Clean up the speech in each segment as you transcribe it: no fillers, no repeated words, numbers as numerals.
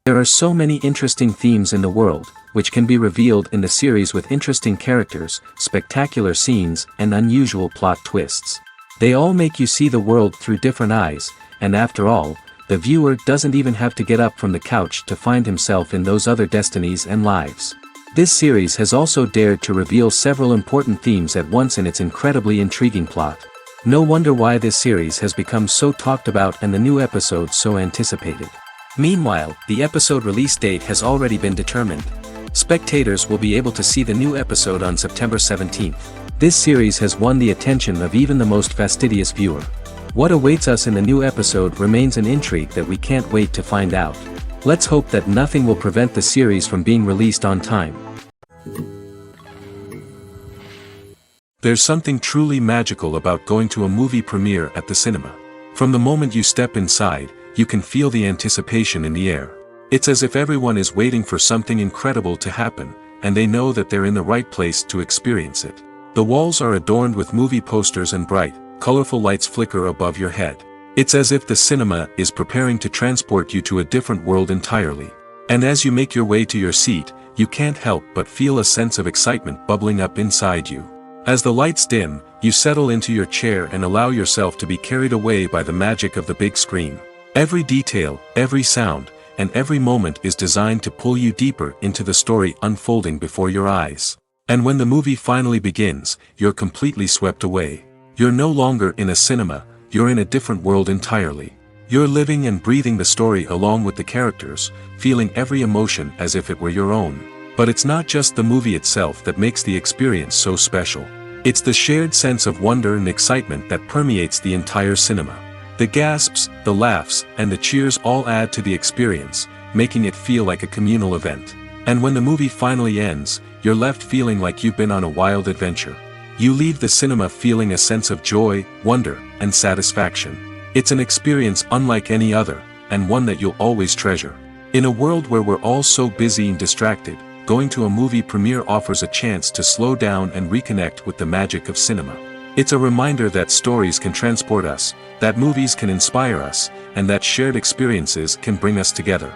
There are so many interesting themes in the world, which can be revealed in the series with interesting characters, spectacular scenes, and unusual plot twists. They all make you see the world through different eyes, and after all, the viewer doesn't even have to get up from the couch to find himself in those other destinies and lives. This series has also dared to reveal several important themes at once in its incredibly intriguing plot. No wonder why this series has become so talked about and the new episodes so anticipated. Meanwhile, the episode release date has already been determined. Spectators will be able to see the new episode on September 17th. This series has won the attention of even the most fastidious viewer. What awaits us in the new episode remains an intrigue that we can't wait to find out. Let's hope that nothing will prevent the series from being released on time. There's something truly magical about going to a movie premiere at the cinema. From the moment you step inside, you can feel the anticipation in the air. It's as if everyone is waiting for something incredible to happen, and they know that they're in the right place to experience it. The walls are adorned with movie posters and bright, colorful lights flicker above your head. It's as if the cinema is preparing to transport you to a different world entirely. And as you make your way to your seat, you can't help but feel a sense of excitement bubbling up inside you. As the lights dim, you settle into your chair and allow yourself to be carried away by the magic of the big screen. Every detail, every sound, and every moment is designed to pull you deeper into the story unfolding before your eyes. And when the movie finally begins, you're completely swept away. You're no longer in a cinema, you're in a different world entirely. You're living and breathing the story along with the characters, feeling every emotion as if it were your own. But it's not just the movie itself that makes the experience so special. It's the shared sense of wonder and excitement that permeates the entire cinema. The gasps, the laughs, and the cheers all add to the experience, making it feel like a communal event. And when the movie finally ends, you're left feeling like you've been on a wild adventure. You leave the cinema feeling a sense of joy, wonder, and satisfaction. It's an experience unlike any other, and one that you'll always treasure. In a world where we're all so busy and distracted, going to a movie premiere offers a chance to slow down and reconnect with the magic of cinema. It's a reminder that stories can transport us, that movies can inspire us, and that shared experiences can bring us together.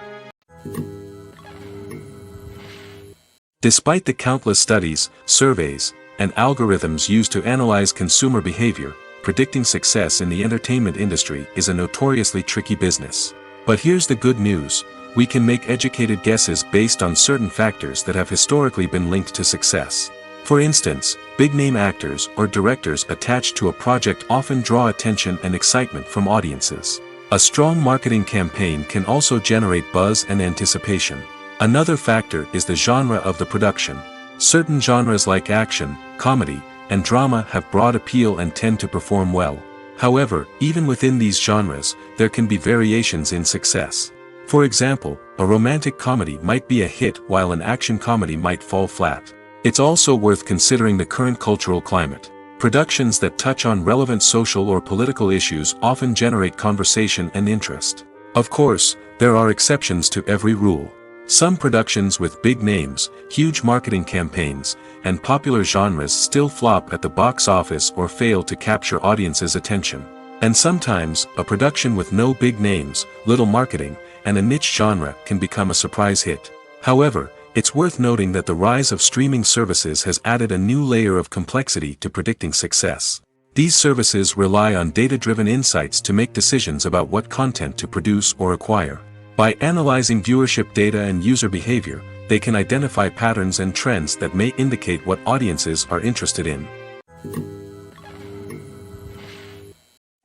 Despite the countless studies, surveys, and algorithms used to analyze consumer behavior, predicting success in the entertainment industry is a notoriously tricky business. But here's the good news: we can make educated guesses based on certain factors that have historically been linked to success. For instance, big-name actors or directors attached to a project often draw attention and excitement from audiences. A strong marketing campaign can also generate buzz and anticipation. Another factor is the genre of the production. Certain genres like action, comedy, and drama have broad appeal and tend to perform well. However, even within these genres, there can be variations in success. For example, a romantic comedy might be a hit while an action comedy might fall flat. It's also worth considering the current cultural climate. Productions that touch on relevant social or political issues often generate conversation and interest. Of course, there are exceptions to every rule. Some productions with big names, huge marketing campaigns, and popular genres still flop at the box office or fail to capture audiences' attention. And sometimes, a production with no big names, little marketing, and a niche genre can become a surprise hit. However, it's worth noting that the rise of streaming services has added a new layer of complexity to predicting success. These services rely on data-driven insights to make decisions about what content to produce or acquire. By analyzing viewership data and user behavior, they can identify patterns and trends that may indicate what audiences are interested in.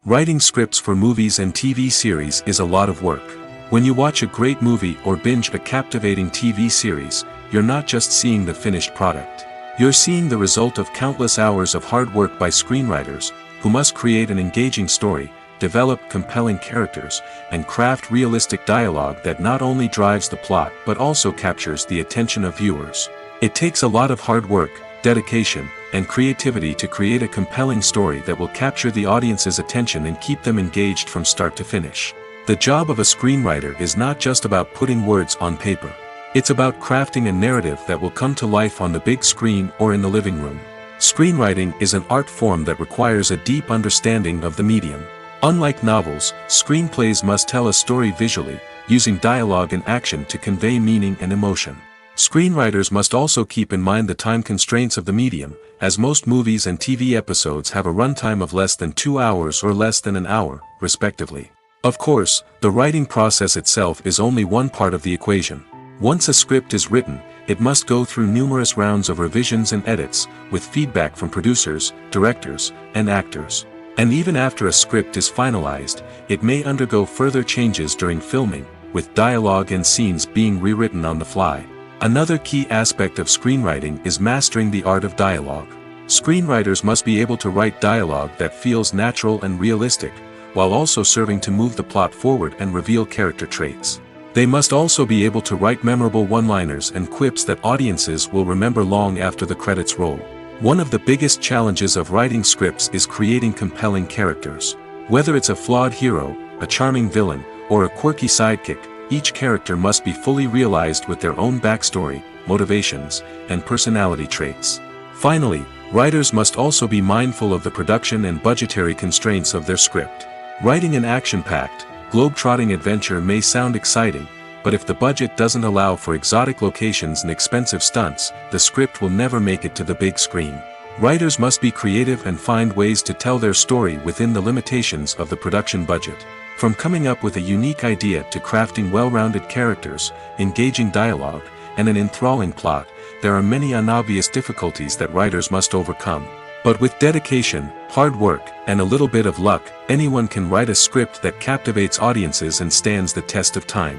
Writing scripts for movies and TV series is a lot of work. When you watch a great movie or binge a captivating TV series, you're not just seeing the finished product. You're seeing the result of countless hours of hard work by screenwriters, who must create an engaging story, develop compelling characters, and craft realistic dialogue that not only drives the plot but also captures the attention of viewers. It takes a lot of hard work, dedication, and creativity to create a compelling story that will capture the audience's attention and keep them engaged from start to finish. The job of a screenwriter is not just about putting words on paper. It's about crafting a narrative that will come to life on the big screen or in the living room. Screenwriting is an art form that requires a deep understanding of the medium. Unlike novels, screenplays must tell a story visually, using dialogue and action to convey meaning and emotion. Screenwriters must also keep in mind the time constraints of the medium, as most movies and TV episodes have a runtime of less than 2 hours or less than an hour, respectively. Of course, the writing process itself is only one part of the equation. Once a script is written, it must go through numerous rounds of revisions and edits, with feedback from producers, directors, and actors. And even after a script is finalized, it may undergo further changes during filming, with dialogue and scenes being rewritten on the fly. Another key aspect of screenwriting is mastering the art of dialogue. Screenwriters must be able to write dialogue that feels natural and realistic, while also serving to move the plot forward and reveal character traits. They must also be able to write memorable one-liners and quips that audiences will remember long after the credits roll. One of the biggest challenges of writing scripts is creating compelling characters. Whether it's a flawed hero, a charming villain, or a quirky sidekick, each character must be fully realized with their own backstory, motivations, and personality traits. Finally, writers must also be mindful of the production and budgetary constraints of their script. Writing an action-packed, globe-trotting adventure may sound exciting, but if the budget doesn't allow for exotic locations and expensive stunts, the script will never make it to the big screen. Writers must be creative and find ways to tell their story within the limitations of the production budget. From coming up with a unique idea to crafting well-rounded characters, engaging dialogue, and an enthralling plot, there are many unobvious difficulties that writers must overcome. But with dedication, hard work, and a little bit of luck, anyone can write a script that captivates audiences and stands the test of time.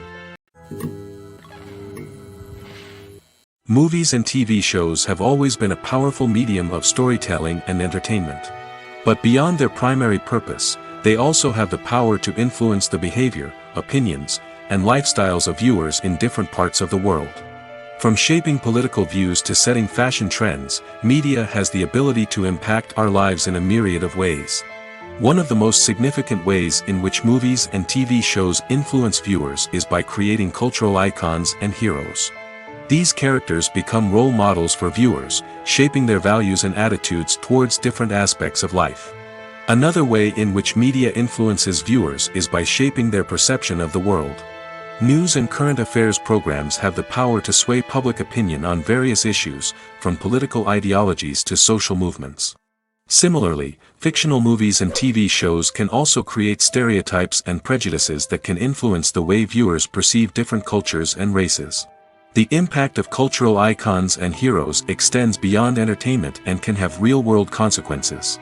Movies and TV shows have always been a powerful medium of storytelling and entertainment. But beyond their primary purpose, they also have the power to influence the behavior, opinions, and lifestyles of viewers in different parts of the world. From shaping political views to setting fashion trends, media has the ability to impact our lives in a myriad of ways. One of the most significant ways in which movies and TV shows influence viewers is by creating cultural icons and heroes. These characters become role models for viewers, shaping their values and attitudes towards different aspects of life. Another way in which media influences viewers is by shaping their perception of the world. News and current affairs programs have the power to sway public opinion on various issues, from political ideologies to social movements. Similarly, fictional movies and TV shows can also create stereotypes and prejudices that can influence the way viewers perceive different cultures and races. The impact of cultural icons and heroes extends beyond entertainment and can have real-world consequences.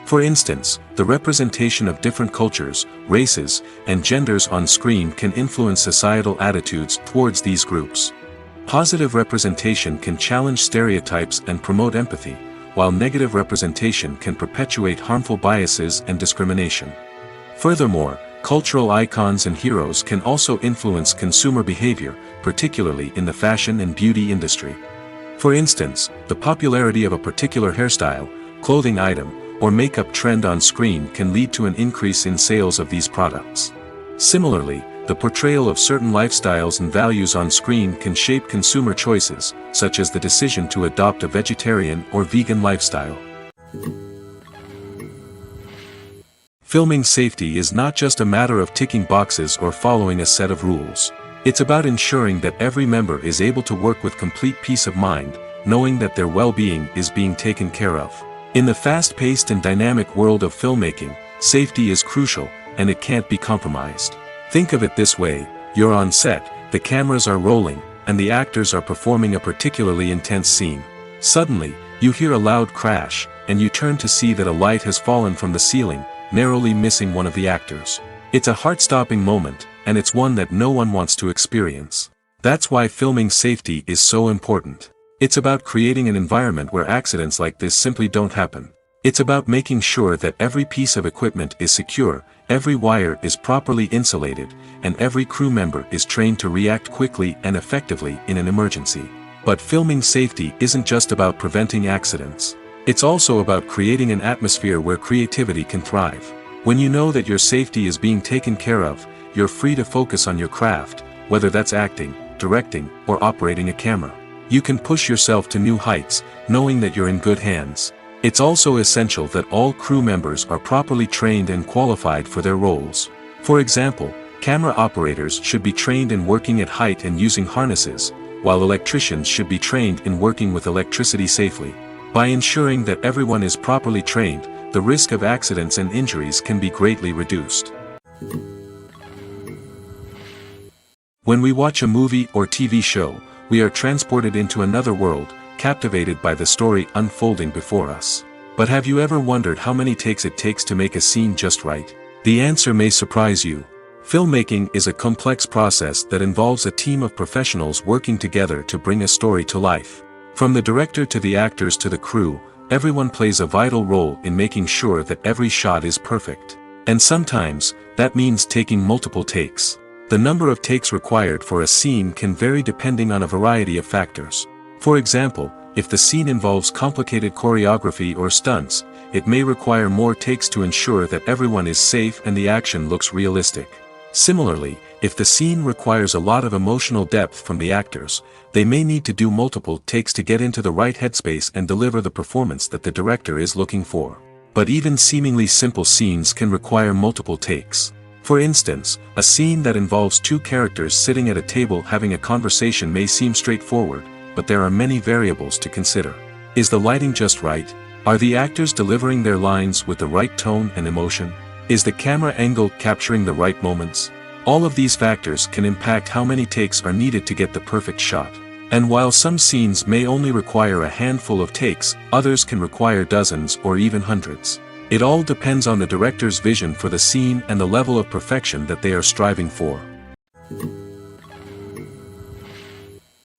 For instance, the representation of different cultures, races, and genders on screen can influence societal attitudes towards these groups. Positive representation can challenge stereotypes and promote empathy, while negative representation can perpetuate harmful biases and discrimination. Furthermore, cultural icons and heroes can also influence consumer behavior, particularly in the fashion and beauty industry. For instance, the popularity of a particular hairstyle, clothing item, or makeup trend on screen can lead to an increase in sales of these products. Similarly, the portrayal of certain lifestyles and values on screen can shape consumer choices, such as the decision to adopt a vegetarian or vegan lifestyle. Filming safety is not just a matter of ticking boxes or following a set of rules. It's about ensuring that every member is able to work with complete peace of mind, knowing that their well-being is being taken care of. In the fast-paced and dynamic world of filmmaking, safety is crucial, and it can't be compromised. Think of it this way: You're on set, the cameras are rolling, and the actors are performing a particularly intense scene. Suddenly, you hear a loud crash, and you turn to see that a light has fallen from the ceiling, narrowly missing one of the actors. It's a heart-stopping moment, and it's one that no one wants to experience. That's why filming safety is so important. It's about creating an environment where accidents like this simply don't happen. It's about making sure that every piece of equipment is secure, every wire is properly insulated, and every crew member is trained to react quickly and effectively in an emergency. But filming safety isn't just about preventing accidents. It's also about creating an atmosphere where creativity can thrive. When you know that your safety is being taken care of, you're free to focus on your craft, whether that's acting, directing, or operating a camera. You can push yourself to new heights, knowing that you're in good hands. It's also essential that all crew members are properly trained and qualified for their roles. For example, camera operators should be trained in working at height and using harnesses, while electricians should be trained in working with electricity safely. By ensuring that everyone is properly trained, the risk of accidents and injuries can be greatly reduced. When we watch a movie or TV show, we are transported into another world, captivated by the story unfolding before us. But have you ever wondered how many takes it takes to make a scene just right? The answer may surprise you. Filmmaking is a complex process that involves a team of professionals working together to bring a story to life. From the director to the actors to the crew, everyone plays a vital role in making sure that every shot is perfect. And sometimes, that means taking multiple takes. The number of takes required for a scene can vary depending on a variety of factors. For example, if the scene involves complicated choreography or stunts, it may require more takes to ensure that everyone is safe and the action looks realistic. Similarly, if the scene requires a lot of emotional depth from the actors, they may need to do multiple takes to get into the right headspace and deliver the performance that the director is looking for. But even seemingly simple scenes can require multiple takes. For instance, a scene that involves two characters sitting at a table having a conversation may seem straightforward, but there are many variables to consider. Is the lighting just right? Are the actors delivering their lines with the right tone and emotion? Is the camera angle capturing the right moments? All of these factors can impact how many takes are needed to get the perfect shot. And while some scenes may only require a handful of takes, others can require dozens or even hundreds. It all depends on the director's vision for the scene and the level of perfection that they are striving for.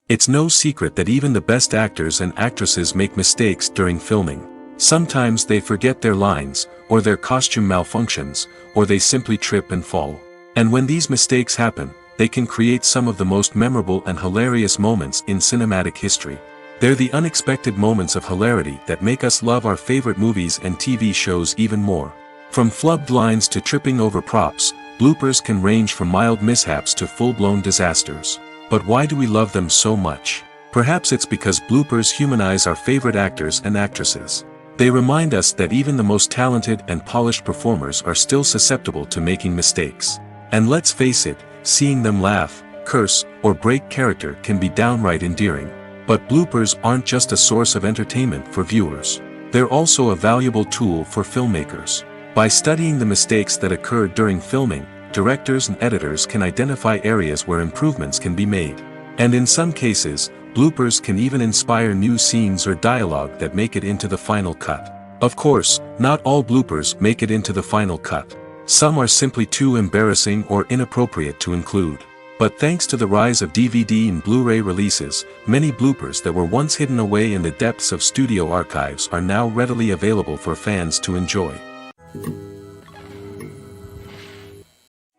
It's no secret that even the best actors and actresses make mistakes during filming. Sometimes they forget their lines, or their costume malfunctions, or they simply trip and fall. And when these mistakes happen, they can create some of the most memorable and hilarious moments in cinematic history. They're the unexpected moments of hilarity that make us love our favorite movies and TV shows even more. From flubbed lines to tripping over props, bloopers can range from mild mishaps to full-blown disasters. But why do we love them so much? Perhaps it's because bloopers humanize our favorite actors and actresses. They remind us that even the most talented and polished performers are still susceptible to making mistakes. And let's face it, seeing them laugh, curse, or break character can be downright endearing. But bloopers aren't just a source of entertainment for viewers. They're also a valuable tool for filmmakers. By studying the mistakes that occurred during filming, directors and editors can identify areas where improvements can be made. And in some cases, bloopers can even inspire new scenes or dialogue that make it into the final cut. Of course, not all bloopers make it into the final cut. Some are simply too embarrassing or inappropriate to include. But thanks to the rise of DVD and Blu-ray releases, many bloopers that were once hidden away in the depths of studio archives are now readily available for fans to enjoy.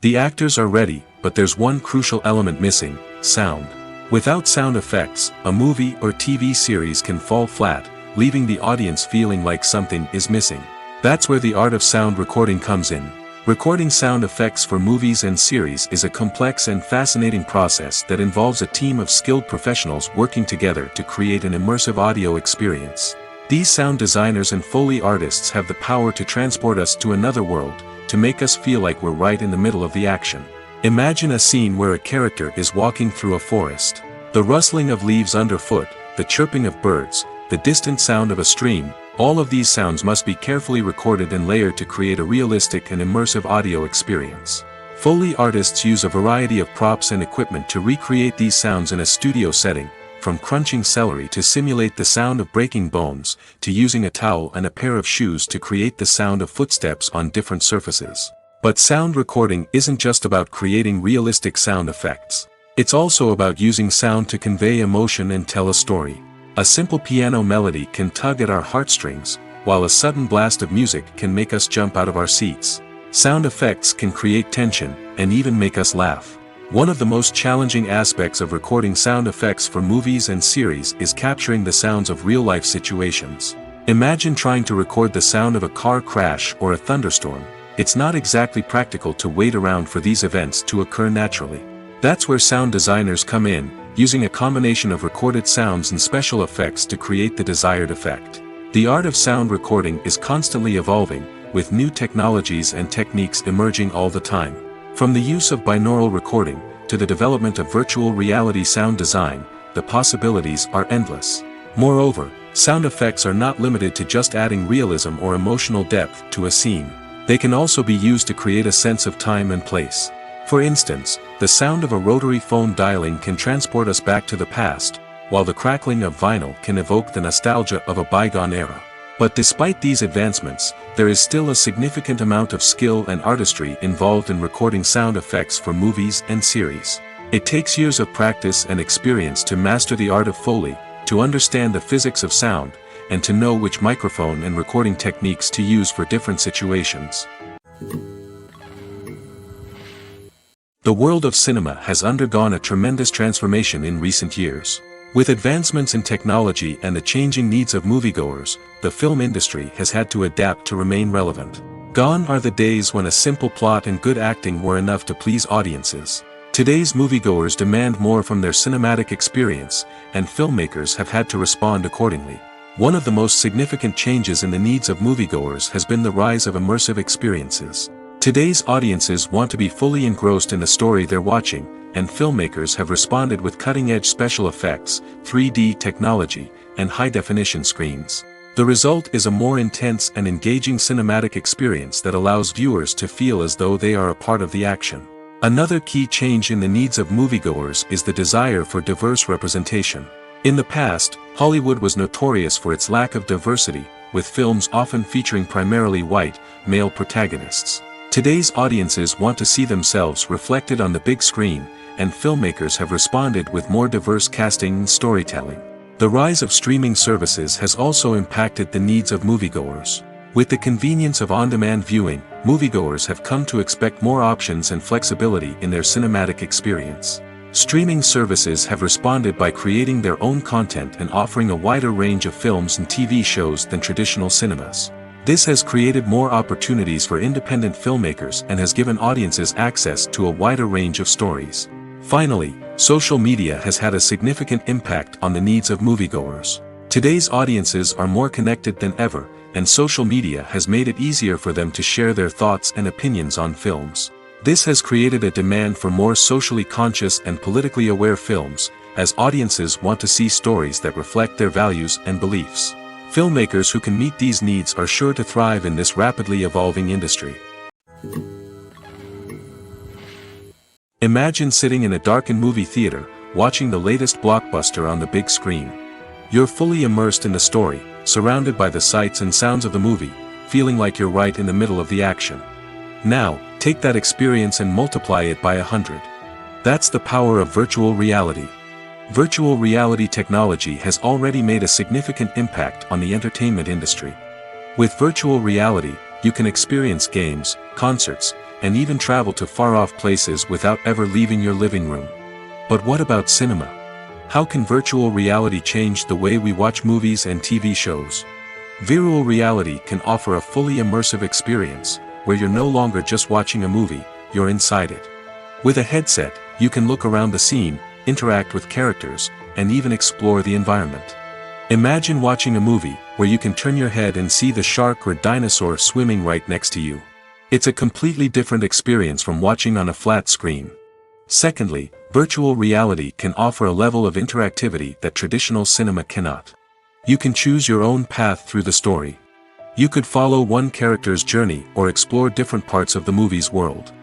The actors are ready, but there's one crucial element missing: sound. Without sound effects, a movie or TV series can fall flat, leaving the audience feeling like something is missing. That's where the art of sound recording comes in. Recording sound effects for movies and series is a complex and fascinating process that involves a team of skilled professionals working together to create an immersive audio experience. These sound designers and Foley artists have the power to transport us to another world, to make us feel like we're right in the middle of the action. Imagine a scene where a character is walking through a forest. The rustling of leaves underfoot, the chirping of birds, the distant sound of a stream, all of these sounds must be carefully recorded and layered to create a realistic and immersive audio experience. Foley artists use a variety of props and equipment to recreate these sounds in a studio setting, from crunching celery to simulate the sound of breaking bones, to using a towel and a pair of shoes to create the sound of footsteps on different surfaces. But sound recording isn't just about creating realistic sound effects. It's also about using sound to convey emotion and tell a story. A simple piano melody can tug at our heartstrings, while a sudden blast of music can make us jump out of our seats. Sound effects can create tension, and even make us laugh. One of the most challenging aspects of recording sound effects for movies and series is capturing the sounds of real-life situations. Imagine trying to record the sound of a car crash or a thunderstorm. It's not exactly practical to wait around for these events to occur naturally. That's where sound designers come in, using a combination of recorded sounds and special effects to create the desired effect. The art of sound recording is constantly evolving, with new technologies and techniques emerging all the time. From the use of binaural recording, to the development of virtual reality sound design, the possibilities are endless. Moreover, sound effects are not limited to just adding realism or emotional depth to a scene. They can also be used to create a sense of time and place. For instance, the sound of a rotary phone dialing can transport us back to the past, while the crackling of vinyl can evoke the nostalgia of a bygone era. But despite these advancements, there is still a significant amount of skill and artistry involved in recording sound effects for movies and series. It takes years of practice and experience to master the art of Foley, to understand the physics of sound, and to know which microphone and recording techniques to use for different situations. The world of cinema has undergone a tremendous transformation in recent years. With advancements in technology and the changing needs of moviegoers, the film industry has had to adapt to remain relevant. Gone are the days when a simple plot and good acting were enough to please audiences. Today's moviegoers demand more from their cinematic experience, and filmmakers have had to respond accordingly. One of the most significant changes in the needs of moviegoers has been the rise of immersive experiences. Today's audiences want to be fully engrossed in the story they're watching, and filmmakers have responded with cutting-edge special effects, 3D technology, and high-definition screens. The result is a more intense and engaging cinematic experience that allows viewers to feel as though they are a part of the action. Another key change in the needs of moviegoers is the desire for diverse representation. In the past, Hollywood was notorious for its lack of diversity, with films often featuring primarily white, male protagonists. Today's audiences want to see themselves reflected on the big screen, and filmmakers have responded with more diverse casting and storytelling. The rise of streaming services has also impacted the needs of moviegoers. With the convenience of on-demand viewing, moviegoers have come to expect more options and flexibility in their cinematic experience. Streaming services have responded by creating their own content and offering a wider range of films and TV shows than traditional cinemas. This has created more opportunities for independent filmmakers and has given audiences access to a wider range of stories. Finally, social media has had a significant impact on the needs of moviegoers. Today's audiences are more connected than ever, and social media has made it easier for them to share their thoughts and opinions on films. This has created a demand for more socially conscious and politically aware films, as audiences want to see stories that reflect their values and beliefs. Filmmakers who can meet these needs are sure to thrive in this rapidly evolving industry. Imagine sitting in a darkened movie theater, watching the latest blockbuster on the big screen. You're fully immersed in the story, surrounded by the sights and sounds of the movie, feeling like you're right in the middle of the action. Now, take that experience and multiply it by 100. That's the power of virtual reality. Virtual reality technology has already made a significant impact on the entertainment industry. With virtual reality, you can experience games, concerts, and even travel to far-off places without ever leaving your living room. But what about cinema? How can virtual reality change the way we watch movies and TV shows? Virtual reality can offer a fully immersive experience, where you're no longer just watching a movie, you're inside it. With a headset, you can look around the scene, interact with characters, and even explore the environment. Imagine watching a movie where you can turn your head and see the shark or dinosaur swimming right next to you. It's a completely different experience from watching on a flat screen. Secondly, virtual reality can offer a level of interactivity that traditional cinema cannot. You can choose your own path through the story. You could follow one character's journey or explore different parts of the movie's world.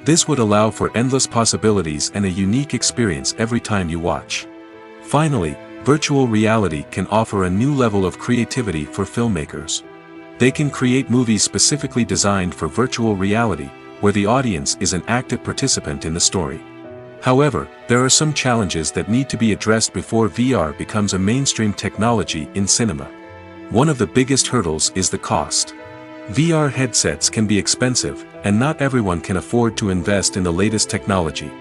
This would allow for endless possibilities and a unique experience every time you watch. Finally, virtual reality can offer a new level of creativity for filmmakers. They can create movies specifically designed for virtual reality, where the audience is an active participant in the story. However, there are some challenges that need to be addressed before VR becomes a mainstream technology in cinema. One of the biggest hurdles is the cost. VR headsets can be expensive, and not everyone can afford to invest in the latest technology.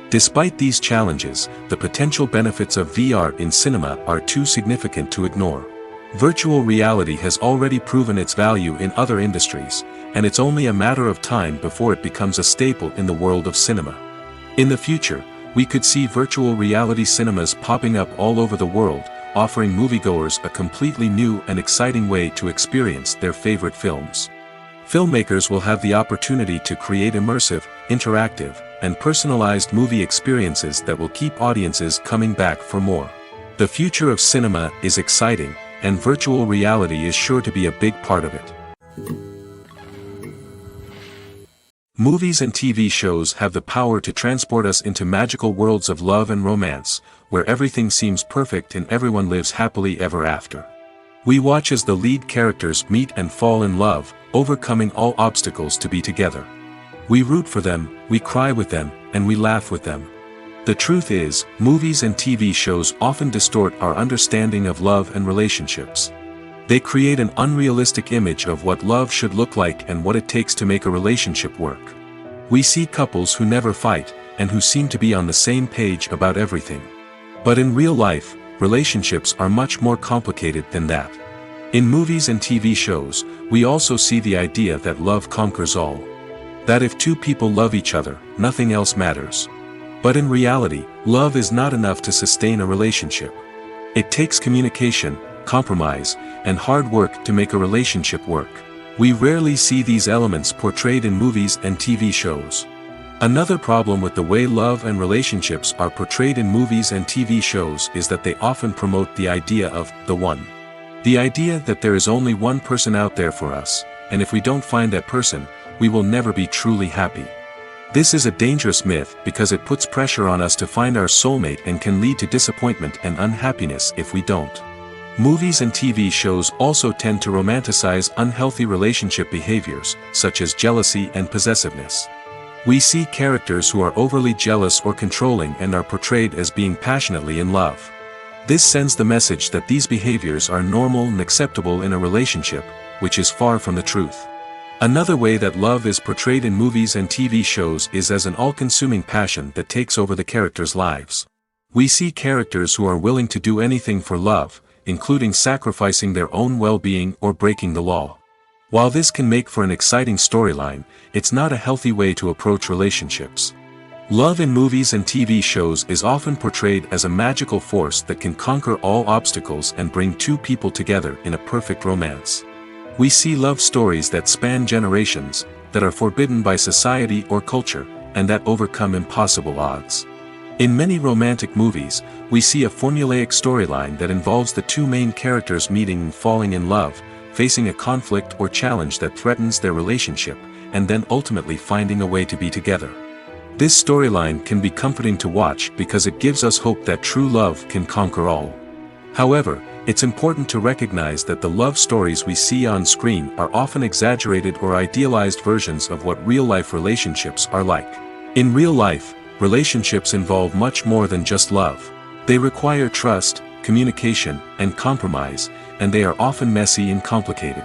Despite these challenges, the potential benefits of VR in cinema are too significant to ignore. Virtual reality has already proven its value in other industries, and it's only a matter of time before it becomes a staple in the world of cinema. In the future, we could see virtual reality cinemas popping up all over the world, offering moviegoers a completely new and exciting way to experience their favorite films. Filmmakers will have the opportunity to create immersive, interactive, and personalized movie experiences that will keep audiences coming back for more. The future of cinema is exciting, and virtual reality is sure to be a big part of it. Movies and TV shows have the power to transport us into magical worlds of love and romance, where everything seems perfect and everyone lives happily ever after. We watch as the lead characters meet and fall in love, overcoming all obstacles to be together. We root for them, we cry with them, and we laugh with them. The truth is, movies and TV shows often distort our understanding of love and relationships. They create an unrealistic image of what love should look like and what it takes to make a relationship work. We see couples who never fight, and who seem to be on the same page about everything. But in real life, relationships are much more complicated than that. In movies and TV shows, we also see the idea that love conquers all. That if two people love each other, nothing else matters. But in reality, love is not enough to sustain a relationship. It takes communication, compromise, and hard work to make a relationship work. We rarely see these elements portrayed in movies and TV shows. Another problem with the way love and relationships are portrayed in movies and TV shows is that they often promote the idea of the one. The idea that there is only one person out there for us, and if we don't find that person, we will never be truly happy. This is a dangerous myth because it puts pressure on us to find our soulmate and can lead to disappointment and unhappiness if we don't. Movies and TV shows also tend to romanticize unhealthy relationship behaviors, such as jealousy and possessiveness. We see characters who are overly jealous or controlling and are portrayed as being passionately in love. This sends the message that these behaviors are normal and acceptable in a relationship, which is far from the truth. Another way that love is portrayed in movies and TV shows is as an all-consuming passion that takes over the characters' lives. We see characters who are willing to do anything for love, including sacrificing their own well-being or breaking the law. While this can make for an exciting storyline, it's not a healthy way to approach relationships. Love in movies and TV shows is often portrayed as a magical force that can conquer all obstacles and bring two people together in a perfect romance. We see love stories that span generations, that are forbidden by society or culture, and that overcome impossible odds. In many romantic movies, we see a formulaic storyline that involves the two main characters meeting and falling in love, facing a conflict or challenge that threatens their relationship, and then ultimately finding a way to be together. This storyline can be comforting to watch because it gives us hope that true love can conquer all. However, it's important to recognize that the love stories we see on screen are often exaggerated or idealized versions of what real-life relationships are like. In real life, relationships involve much more than just love. They require trust, communication, and compromise, and they are often messy and complicated.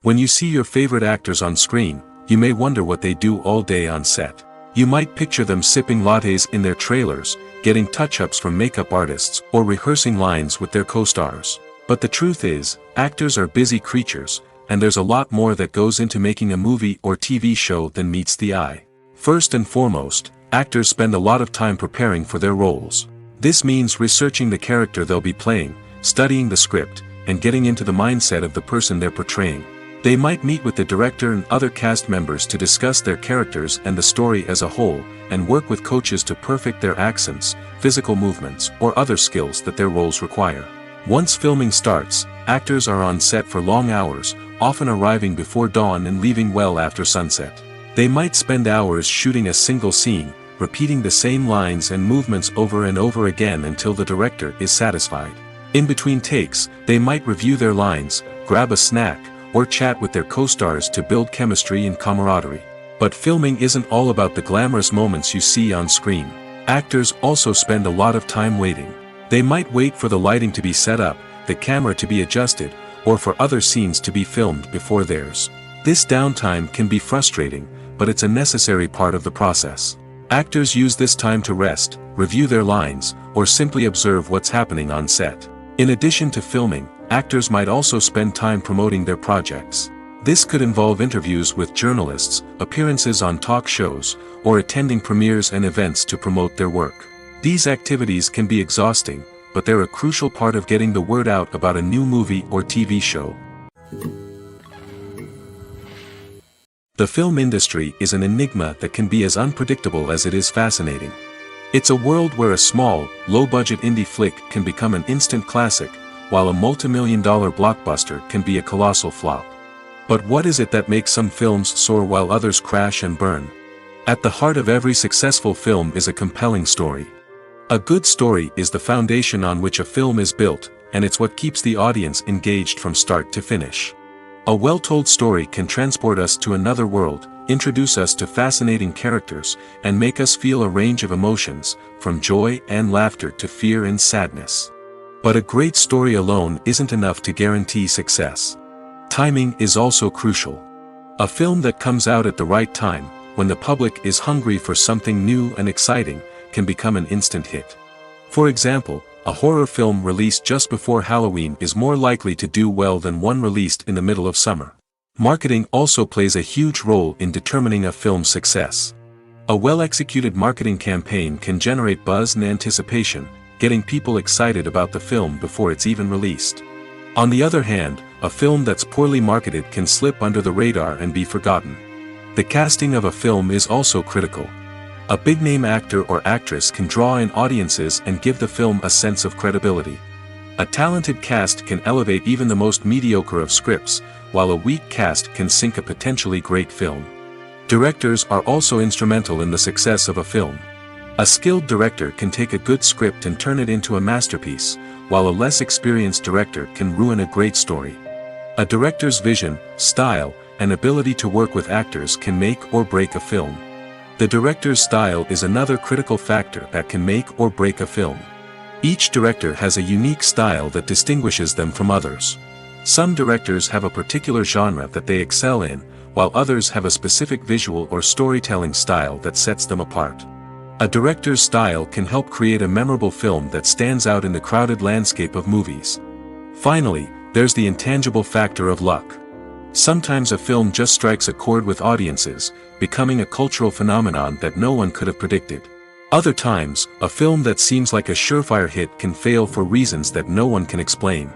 When you see your favorite actors on screen, you may wonder what they do all day on set. You might picture them sipping lattes in their trailers, getting touch-ups from makeup artists, or rehearsing lines with their co-stars. But the truth is, actors are busy creatures, and there's a lot more that goes into making a movie or TV show than meets the eye. First and foremost, actors spend a lot of time preparing for their roles. This means researching the character they'll be playing, studying the script, and getting into the mindset of the person they're portraying. They might meet with the director and other cast members to discuss their characters and the story as a whole, and work with coaches to perfect their accents, physical movements, or other skills that their roles require. Once filming starts, actors are on set for long hours, often arriving before dawn and leaving well after sunset. They might spend hours shooting a single scene, repeating the same lines and movements over and over again until the director is satisfied. In between takes, they might review their lines, grab a snack, or chat with their co-stars to build chemistry and camaraderie. But filming isn't all about the glamorous moments you see on screen. Actors also spend a lot of time waiting. They might wait for the lighting to be set up, the camera to be adjusted, or for other scenes to be filmed before theirs. This downtime can be frustrating, but it's a necessary part of the process. Actors use this time to rest, review their lines, or simply observe what's happening on set. In addition to filming, actors might also spend time promoting their projects. This could involve interviews with journalists, appearances on talk shows, or attending premieres and events to promote their work. These activities can be exhausting, but they're a crucial part of getting the word out about a new movie or TV show. The film industry is an enigma that can be as unpredictable as it is fascinating. It's a world where a small, low-budget indie flick can become an instant classic, while a multi-million-dollar blockbuster can be a colossal flop. But what is it that makes some films soar while others crash and burn? At the heart of every successful film is a compelling story. A good story is the foundation on which a film is built, and it's what keeps the audience engaged from start to finish. A well-told story can transport us to another world, introduce us to fascinating characters, and make us feel a range of emotions, from joy and laughter to fear and sadness. But a great story alone isn't enough to guarantee success. Timing is also crucial. A film that comes out at the right time, when the public is hungry for something new and exciting, can become an instant hit. For example, a horror film released just before Halloween is more likely to do well than one released in the middle of summer. Marketing also plays a huge role in determining a film's success. A well-executed marketing campaign can generate buzz and anticipation, getting people excited about the film before it's even released. On the other hand, a film that's poorly marketed can slip under the radar and be forgotten. The casting of a film is also critical. A big-name actor or actress can draw in audiences and give the film a sense of credibility. A talented cast can elevate even the most mediocre of scripts, while a weak cast can sink a potentially great film. Directors are also instrumental in the success of a film. A skilled director can take a good script and turn it into a masterpiece, while a less experienced director can ruin a great story. A director's vision, style, and ability to work with actors can make or break a film. The director's style is another critical factor that can make or break a film. Each director has a unique style that distinguishes them from others. Some directors have a particular genre that they excel in, while others have a specific visual or storytelling style that sets them apart. A director's style can help create a memorable film that stands out in the crowded landscape of movies. Finally, there's the intangible factor of luck. Sometimes a film just strikes a chord with audiences, becoming a cultural phenomenon that no one could have predicted. Other times, a film that seems like a surefire hit can fail for reasons that no one can explain.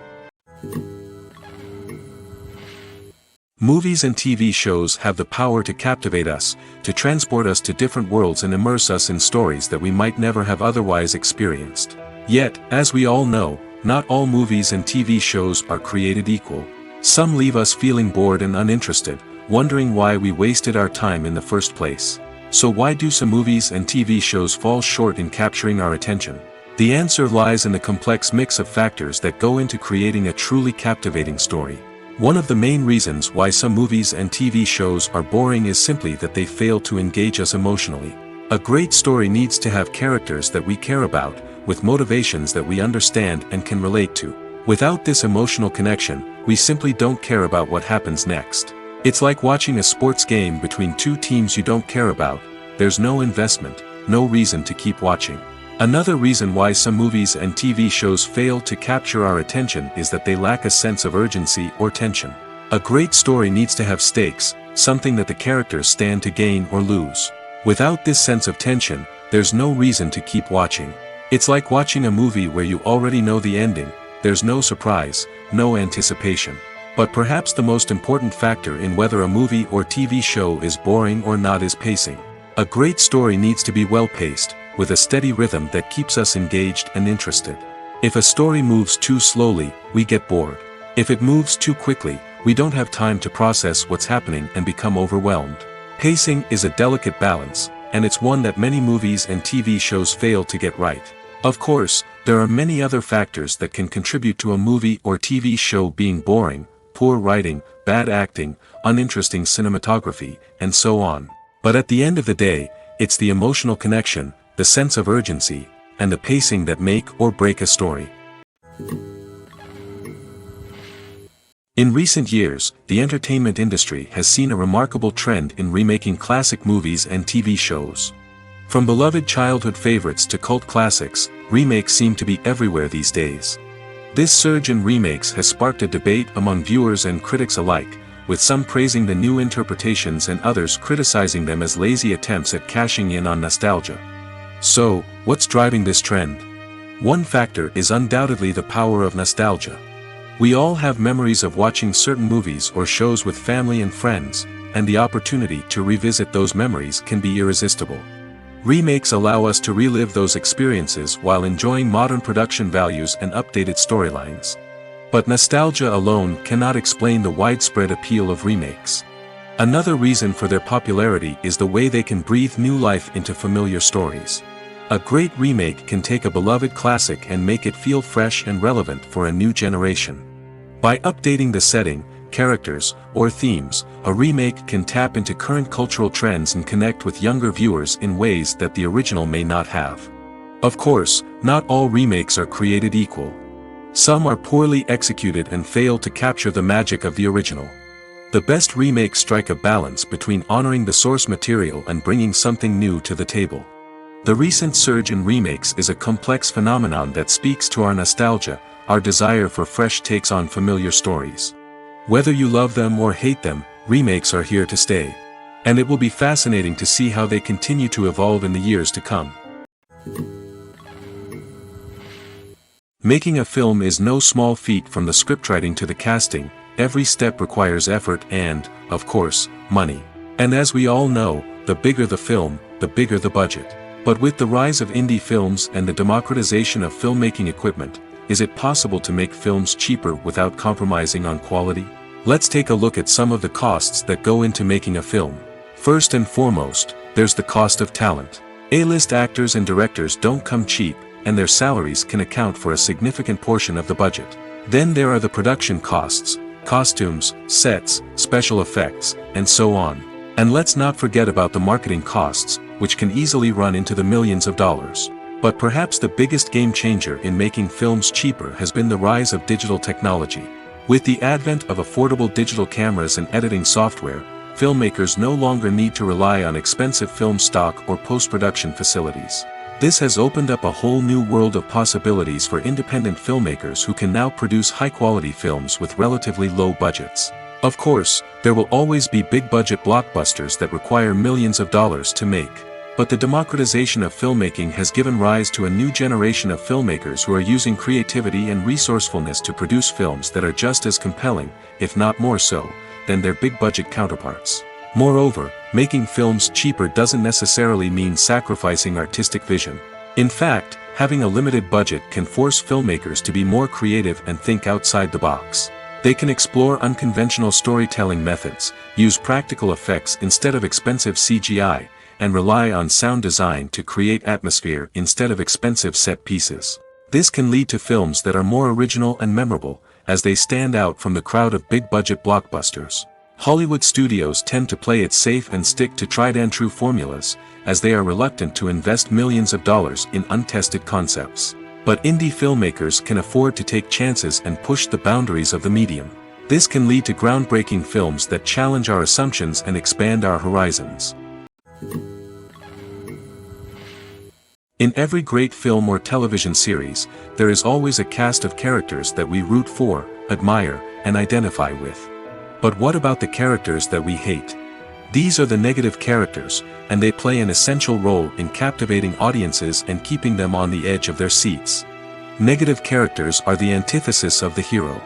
Movies and TV shows have the power to captivate us, to transport us to different worlds and immerse us in stories that we might never have otherwise experienced. Yet, as we all know, not all movies and TV shows are created equal. Some leave us feeling bored and uninterested, wondering why we wasted our time in the first place. So why do some movies and TV shows fall short in capturing our attention? The answer lies in the complex mix of factors that go into creating a truly captivating story. One of the main reasons why some movies and TV shows are boring is simply that they fail to engage us emotionally. A great story needs to have characters that we care about, with motivations that we understand and can relate to. Without this emotional connection, we simply don't care about what happens next. It's like watching a sports game between two teams you don't care about. There's no investment, no reason to keep watching. Another reason why some movies and TV shows fail to capture our attention is that they lack a sense of urgency or tension. A great story needs to have stakes, something that the characters stand to gain or lose. Without this sense of tension, there's no reason to keep watching. It's like watching a movie where you already know the ending. There's no surprise, no anticipation. But perhaps the most important factor in whether a movie or TV show is boring or not is pacing. A great story needs to be well-paced, with a steady rhythm that keeps us engaged and interested. If a story moves too slowly, we get bored. If it moves too quickly, We don't have time to process what's happening and become overwhelmed. Pacing is a delicate balance, and it's one that many movies and TV shows fail to get right. Of course, there are many other factors that can contribute to a movie or TV show being boring: poor writing, bad acting, uninteresting cinematography, and so on. But at the end of the day, it's the emotional connection, the sense of urgency, and the pacing that make or break a story. In recent years, the entertainment industry has seen a remarkable trend in remaking classic movies and TV shows. From beloved childhood favorites to cult classics, remakes seem to be everywhere these days. This surge in remakes has sparked a debate among viewers and critics alike, with some praising the new interpretations and others criticizing them as lazy attempts at cashing in on nostalgia. So, what's driving this trend? One factor is undoubtedly the power of nostalgia. We all have memories of watching certain movies or shows with family and friends, and the opportunity to revisit those memories can be irresistible. Remakes allow us to relive those experiences while enjoying modern production values and updated storylines. But nostalgia alone cannot explain the widespread appeal of remakes. Another reason for their popularity is the way they can breathe new life into familiar stories. A great remake can take a beloved classic and make it feel fresh and relevant for a new generation. By updating the setting, characters, or themes, a remake can tap into current cultural trends and connect with younger viewers in ways that the original may not have. Of course, not all remakes are created equal. Some are poorly executed and fail to capture the magic of the original. The best remakes strike a balance between honoring the source material and bringing something new to the table. The recent surge in remakes is a complex phenomenon that speaks to our nostalgia, our desire for fresh takes on familiar stories. Whether you love them or hate them, remakes are here to stay. And it will be fascinating to see how they continue to evolve in the years to come. Making a film is no small feat. From the scriptwriting to the casting, every step requires effort and, of course, money. And as we all know, the bigger the film, the bigger the budget. But with the rise of indie films and the democratization of filmmaking equipment, is it possible to make films cheaper without compromising on quality? Let's take a look at some of the costs that go into making a film. First and foremost, there's the cost of talent. A-list actors and directors don't come cheap, and their salaries can account for a significant portion of the budget. Then there are the production costs, costumes, sets, special effects, and so on. And let's not forget about the marketing costs, which can easily run into the millions of dollars. But perhaps the biggest game changer in making films cheaper has been the rise of digital technology. With the advent of affordable digital cameras and editing software, filmmakers no longer need to rely on expensive film stock or post-production facilities. This has opened up a whole new world of possibilities for independent filmmakers who can now produce high-quality films with relatively low budgets. Of course, there will always be big-budget blockbusters that require millions of dollars to make. But the democratization of filmmaking has given rise to a new generation of filmmakers who are using creativity and resourcefulness to produce films that are just as compelling, if not more so, than their big-budget counterparts. Moreover, making films cheaper doesn't necessarily mean sacrificing artistic vision. In fact, having a limited budget can force filmmakers to be more creative and think outside the box. They can explore unconventional storytelling methods, use practical effects instead of expensive CGI, and rely on sound design to create atmosphere instead of expensive set pieces. This can lead to films that are more original and memorable, as they stand out from the crowd of big-budget blockbusters. Hollywood studios tend to play it safe and stick to tried-and-true formulas, as they are reluctant to invest millions of dollars in untested concepts. But indie filmmakers can afford to take chances and push the boundaries of the medium. This can lead to groundbreaking films that challenge our assumptions and expand our horizons. In every great film or television series, there is always a cast of characters that we root for, admire, and identify with. But what about the characters that we hate? These are the negative characters, and they play an essential role in captivating audiences and keeping them on the edge of their seats. Negative characters are the antithesis of the hero.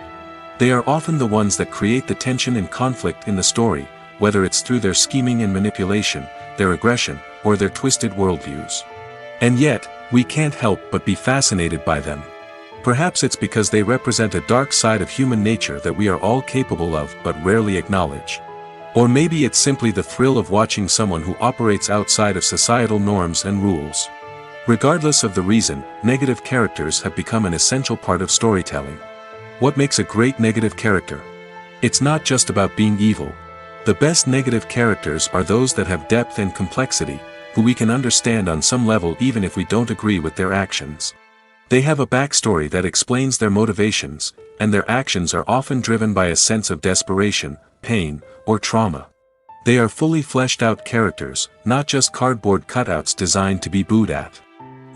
They are often the ones that create the tension and conflict in the story, whether it's through their scheming and manipulation, their aggression, or their twisted worldviews. And yet, we can't help but be fascinated by them. Perhaps it's because they represent a dark side of human nature that we are all capable of but rarely acknowledge. Or maybe it's simply the thrill of watching someone who operates outside of societal norms and rules. Regardless of the reason, negative characters have become an essential part of storytelling. What makes a great negative character? It's not just about being evil. The best negative characters are those that have depth and complexity, who we can understand on some level even if we don't agree with their actions. They have a backstory that explains their motivations, and their actions are often driven by a sense of desperation, pain, or trauma. They are fully fleshed out characters, not just cardboard cutouts designed to be booed at.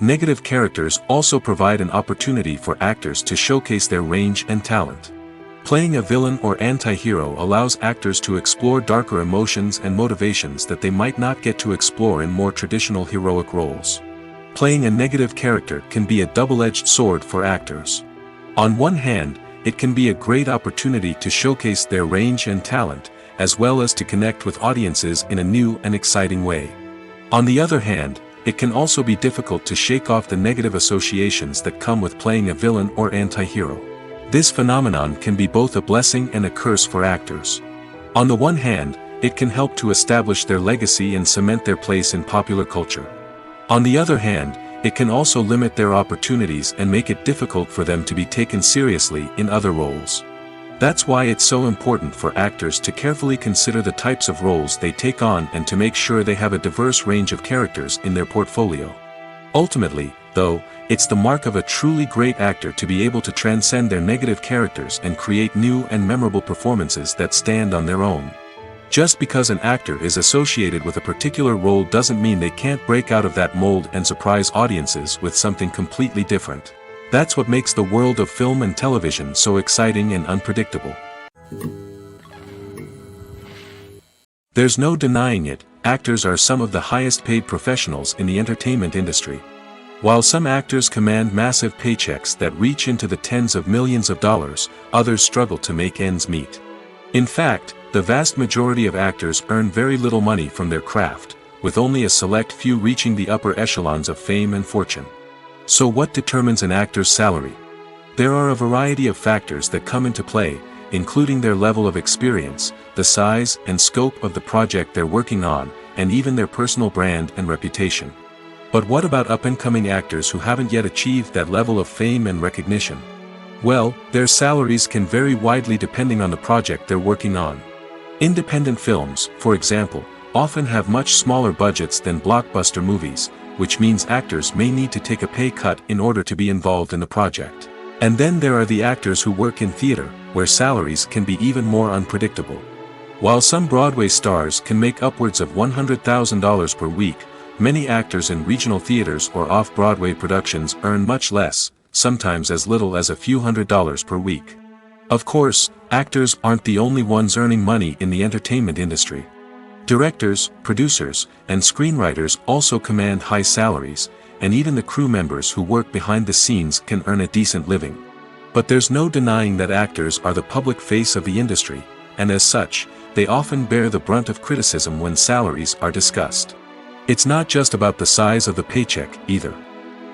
Negative characters also provide an opportunity for actors to showcase their range and talent. Playing a villain or anti-hero allows actors to explore darker emotions and motivations that they might not get to explore in more traditional heroic roles. Playing a negative character can be a double-edged sword for actors. On one hand, it can be a great opportunity to showcase their range and talent, as well as to connect with audiences in a new and exciting way. On the other hand, it can also be difficult to shake off the negative associations that come with playing a villain or anti-hero. This phenomenon can be both a blessing and a curse for actors. On the one hand, it can help to establish their legacy and cement their place in popular culture. On the other hand, it can also limit their opportunities and make it difficult for them to be taken seriously in other roles. That's why it's so important for actors to carefully consider the types of roles they take on and to make sure they have a diverse range of characters in their portfolio. Ultimately, though, it's the mark of a truly great actor to be able to transcend their negative characters and create new and memorable performances that stand on their own. Just because an actor is associated with a particular role doesn't mean they can't break out of that mold and surprise audiences with something completely different. That's what makes the world of film and television so exciting and unpredictable. There's no denying it, actors are some of the highest paid professionals in the entertainment industry. While some actors command massive paychecks that reach into the tens of millions of dollars, others struggle to make ends meet. In fact, the vast majority of actors earn very little money from their craft, with only a select few reaching the upper echelons of fame and fortune. So what determines an actor's salary? There are a variety of factors that come into play, including their level of experience, the size and scope of the project they're working on, and even their personal brand and reputation. But what about up-and-coming actors who haven't yet achieved that level of fame and recognition? Well, their salaries can vary widely depending on the project they're working on. Independent films, for example, often have much smaller budgets than blockbuster movies, which means actors may need to take a pay cut in order to be involved in the project. And then there are the actors who work in theater, where salaries can be even more unpredictable. While some Broadway stars can make upwards of $100,000 per week, many actors in regional theaters or off-Broadway productions earn much less, sometimes as little as a few $100s per week. Of course, actors aren't the only ones earning money in the entertainment industry. Directors, producers, and screenwriters also command high salaries, and even the crew members who work behind the scenes can earn a decent living. But there's no denying that actors are the public face of the industry, and as such, they often bear the brunt of criticism when salaries are discussed. It's not just about the size of the paycheck, either.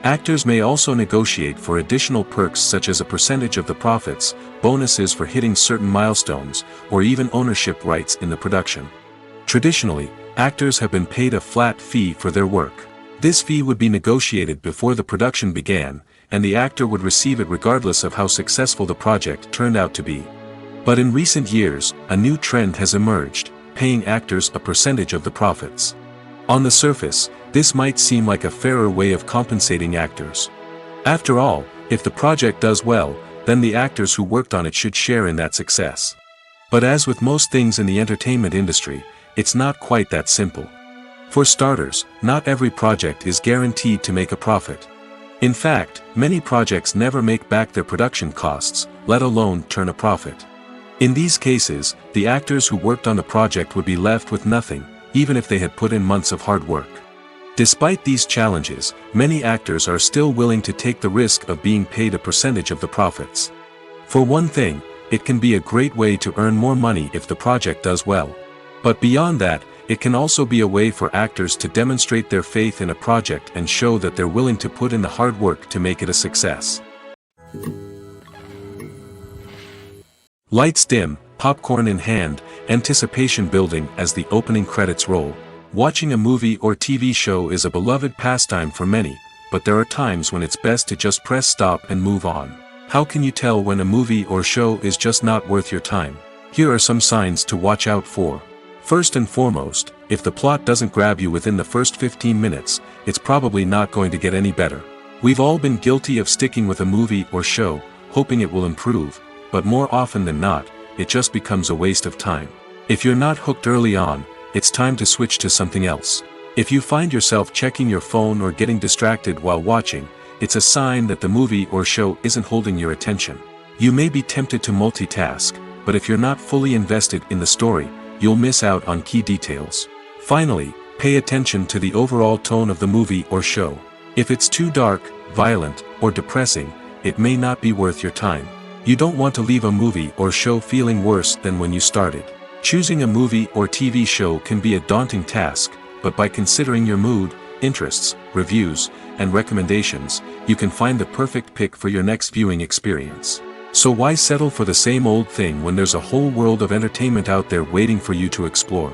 Actors may also negotiate for additional perks such as a percentage of the profits, bonuses for hitting certain milestones, or even ownership rights in the production. Traditionally, actors have been paid a flat fee for their work. This fee would be negotiated before the production began, and the actor would receive it regardless of how successful the project turned out to be. But in recent years, a new trend has emerged, paying actors a percentage of the profits. On the surface, this might seem like a fairer way of compensating actors. After all, if the project does well, then the actors who worked on it should share in that success. But as with most things in the entertainment industry, it's not quite that simple. For starters, not every project is guaranteed to make a profit. In fact, many projects never make back their production costs, let alone turn a profit. In these cases, the actors who worked on the project would be left with nothing, even if they had put in months of hard work. Despite these challenges, many actors are still willing to take the risk of being paid a percentage of the profits. For one thing, it can be a great way to earn more money if the project does well. But beyond that, it can also be a way for actors to demonstrate their faith in a project and show that they're willing to put in the hard work to make it a success. Lights dim, popcorn in hand, anticipation building as the opening credits roll. Watching a movie or TV show is a beloved pastime for many, but there are times when it's best to just press stop and move on. How can you tell when a movie or show is just not worth your time? Here are some signs to watch out for. First and foremost, if the plot doesn't grab you within the first 15 minutes, it's probably not going to get any better. We've all been guilty of sticking with a movie or show, hoping it will improve, but more often than not, it just becomes a waste of time. If you're not hooked early on, it's time to switch to something else. If you find yourself checking your phone or getting distracted while watching, it's a sign that the movie or show isn't holding your attention. You may be tempted to multitask, but if you're not fully invested in the story, you'll miss out on key details. Finally, pay attention to the overall tone of the movie or show. If it's too dark, violent, or depressing, it may not be worth your time. You don't want to leave a movie or show feeling worse than when you started. Choosing a movie or TV show can be a daunting task, but by considering your mood, interests, reviews, and recommendations, you can find the perfect pick for your next viewing experience. So why settle for the same old thing when there's a whole world of entertainment out there waiting for you to explore?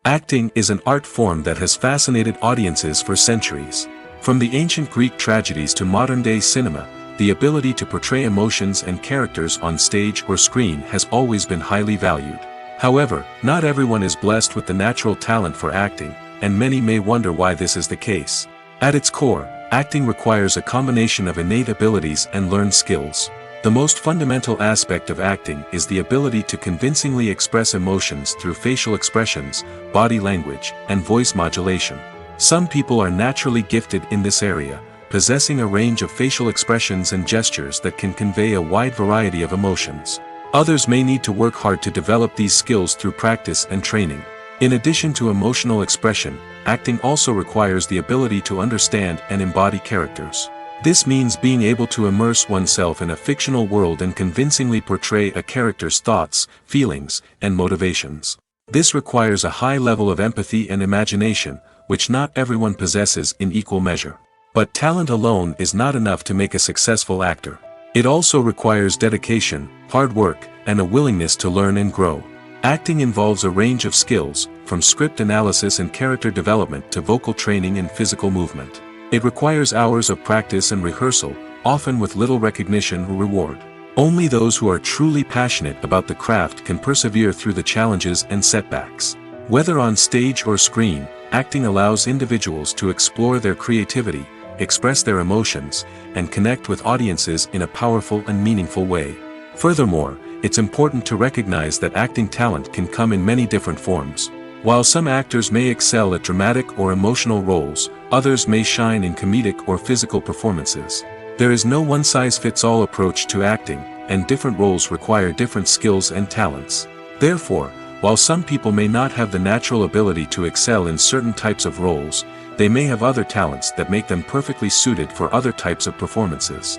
Acting is an art form that has fascinated audiences for centuries. From the ancient Greek tragedies to modern-day cinema, the ability to portray emotions and characters on stage or screen has always been highly valued. However, not everyone is blessed with the natural talent for acting, and many may wonder why this is the case. At its core, acting requires a combination of innate abilities and learned skills. The most fundamental aspect of acting is the ability to convincingly express emotions through facial expressions, body language, and voice modulation. Some people are naturally gifted in this area, possessing a range of facial expressions and gestures that can convey a wide variety of emotions. Others may need to work hard to develop these skills through practice and training. In addition to emotional expression, acting also requires the ability to understand and embody characters. This means being able to immerse oneself in a fictional world and convincingly portray a character's thoughts, feelings, and motivations. This requires a high level of empathy and imagination, which not everyone possesses in equal measure. But talent alone is not enough to make a successful actor. It also requires dedication, hard work, and a willingness to learn and grow. Acting involves a range of skills, from script analysis and character development to vocal training and physical movement. It requires hours of practice and rehearsal, often with little recognition or reward. Only those who are truly passionate about the craft can persevere through the challenges and setbacks. Whether on stage or screen, acting allows individuals to explore their creativity, express their emotions, and connect with audiences in a powerful and meaningful way. Furthermore, it's important to recognize that acting talent can come in many different forms. While some actors may excel at dramatic or emotional roles, others may shine in comedic or physical performances. There is no one-size-fits-all approach to acting, and different roles require different skills and talents. Therefore, while some people may not have the natural ability to excel in certain types of roles, they may have other talents that make them perfectly suited for other types of performances.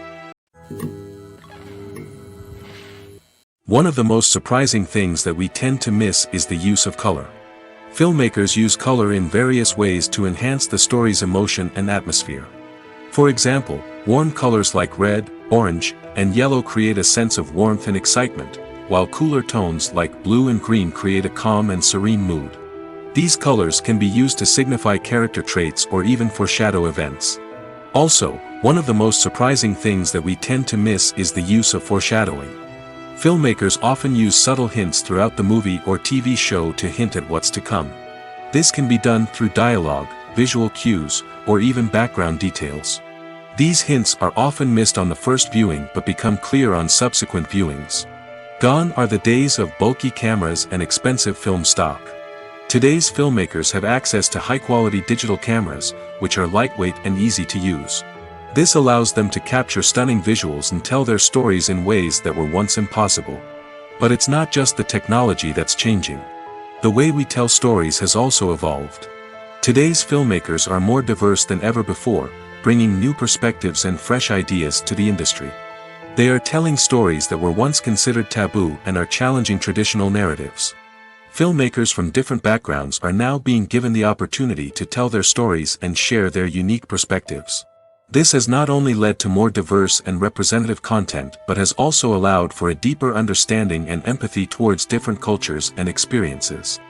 One of the most surprising things that we tend to miss is the use of color. Filmmakers use color in various ways to enhance the story's emotion and atmosphere. For example, warm colors like red, orange, and yellow create a sense of warmth and excitement, while cooler tones like blue and green create a calm and serene mood. These colors can be used to signify character traits or even foreshadow events. Also, one of the most surprising things that we tend to miss is the use of foreshadowing. Filmmakers often use subtle hints throughout the movie or TV show to hint at what's to come. This can be done through dialogue, visual cues, or even background details. These hints are often missed on the first viewing but become clear on subsequent viewings. Gone are the days of bulky cameras and expensive film stock. Today's filmmakers have access to high-quality digital cameras, which are lightweight and easy to use. This allows them to capture stunning visuals and tell their stories in ways that were once impossible. But it's not just the technology that's changing. The way we tell stories has also evolved. Today's filmmakers are more diverse than ever before, bringing new perspectives and fresh ideas to the industry. They are telling stories that were once considered taboo and are challenging traditional narratives. Filmmakers from different backgrounds are now being given the opportunity to tell their stories and share their unique perspectives. This has not only led to more diverse and representative content but has also allowed for a deeper understanding and empathy towards different cultures and experiences.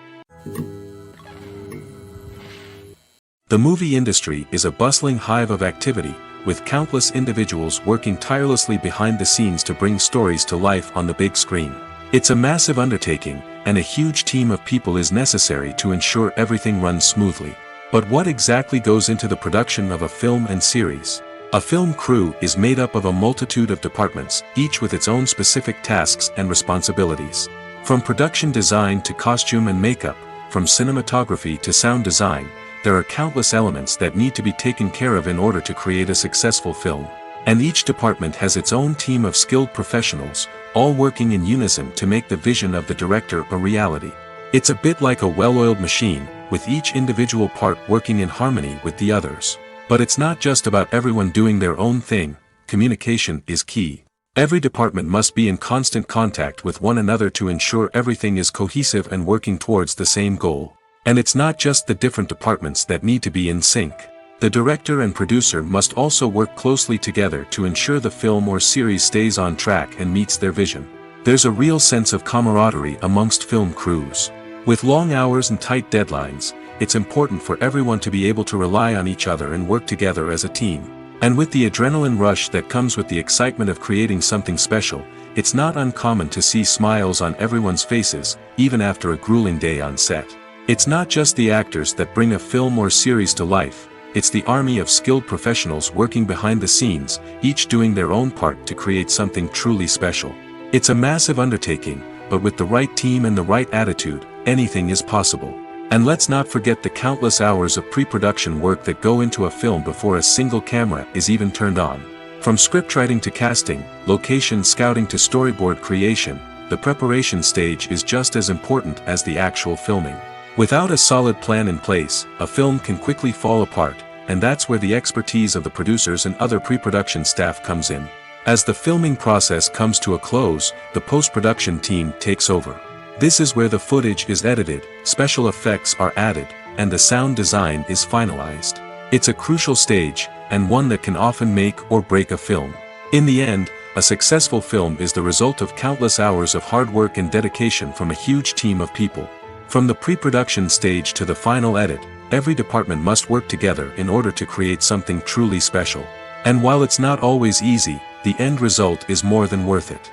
The movie industry is a bustling hive of activity, with countless individuals working tirelessly behind the scenes to bring stories to life on the big screen. It's a massive undertaking, and a huge team of people is necessary to ensure everything runs smoothly. But what exactly goes into the production of a film and series? A film crew is made up of a multitude of departments, each with its own specific tasks and responsibilities. From production design to costume and makeup, from cinematography to sound design, there are countless elements that need to be taken care of in order to create a successful film. And each department has its own team of skilled professionals, all working in unison to make the vision of the director a reality. It's a bit like a well-oiled machine, with each individual part working in harmony with the others. But it's not just about everyone doing their own thing. Communication is key. Every department must be in constant contact with one another to ensure everything is cohesive and working towards the same goal. And it's not just the different departments that need to be in sync. The director and producer must also work closely together to ensure the film or series stays on track and meets their vision. There's a real sense of camaraderie amongst film crews. With long hours and tight deadlines, it's important for everyone to be able to rely on each other and work together as a team. And with the adrenaline rush that comes with the excitement of creating something special, it's not uncommon to see smiles on everyone's faces, even after a grueling day on set. It's not just the actors that bring a film or series to life. It's the army of skilled professionals working behind the scenes, each doing their own part to create something truly special. It's a massive undertaking, but with the right team and the right attitude, anything is possible. And let's not forget the countless hours of pre-production work that go into a film before a single camera is even turned on. From scriptwriting to casting, location scouting to storyboard creation, the preparation stage is just as important as the actual filming. Without a solid plan in place, a film can quickly fall apart, and that's where the expertise of the producers and other pre-production staff comes in. As the filming process comes to a close, the post-production team takes over. This is where the footage is edited, special effects are added, and the sound design is finalized. It's a crucial stage, and one that can often make or break a film. In the end, a successful film is the result of countless hours of hard work and dedication from a huge team of people. From the pre-production stage to the final edit, every department must work together in order to create something truly special. And while it's not always easy, the end result is more than worth it.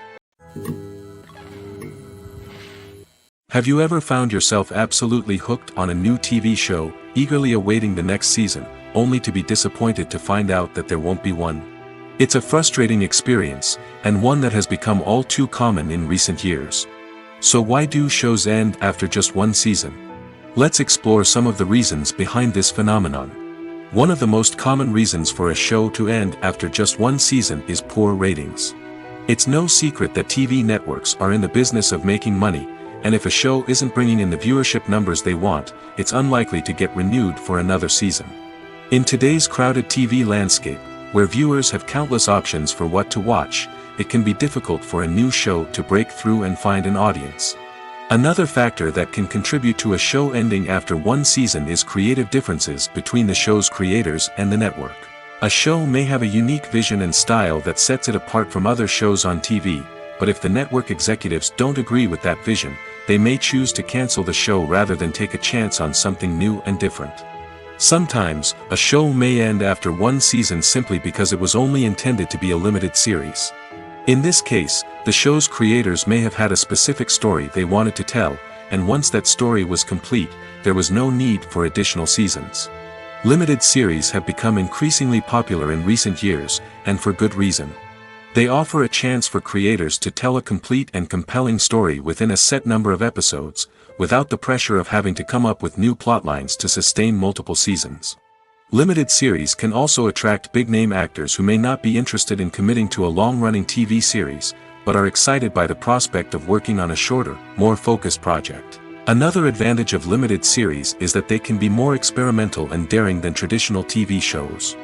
Have you ever found yourself absolutely hooked on a new TV show, eagerly awaiting the next season, only to be disappointed to find out that there won't be one? It's a frustrating experience, and one that has become all too common in recent years. So why do shows end after just one season? Let's explore some of the reasons behind this phenomenon. One of the most common reasons for a show to end after just one season is poor ratings. It's no secret that TV networks are in the business of making money, and if a show isn't bringing in the viewership numbers they want, it's unlikely to get renewed for another season. In today's crowded TV landscape, where viewers have countless options for what to watch, it can be difficult for a new show to break through and find an audience. Another factor that can contribute to a show ending after one season is creative differences between the show's creators and the network. A show may have a unique vision and style that sets it apart from other shows on TV, but if the network executives don't agree with that vision, they may choose to cancel the show rather than take a chance on something new and different. Sometimes, a show may end after one season simply because it was only intended to be a limited series. In this case, the show's creators may have had a specific story they wanted to tell, and once that story was complete, there was no need for additional seasons. Limited series have become increasingly popular in recent years, and for good reason. They offer a chance for creators to tell a complete and compelling story within a set number of episodes, without the pressure of having to come up with new plotlines to sustain multiple seasons. Limited series can also attract big-name actors who may not be interested in committing to a long-running TV series, but are excited by the prospect of working on a shorter, more focused project. Another advantage of limited series is that they can be more experimental and daring than traditional TV shows.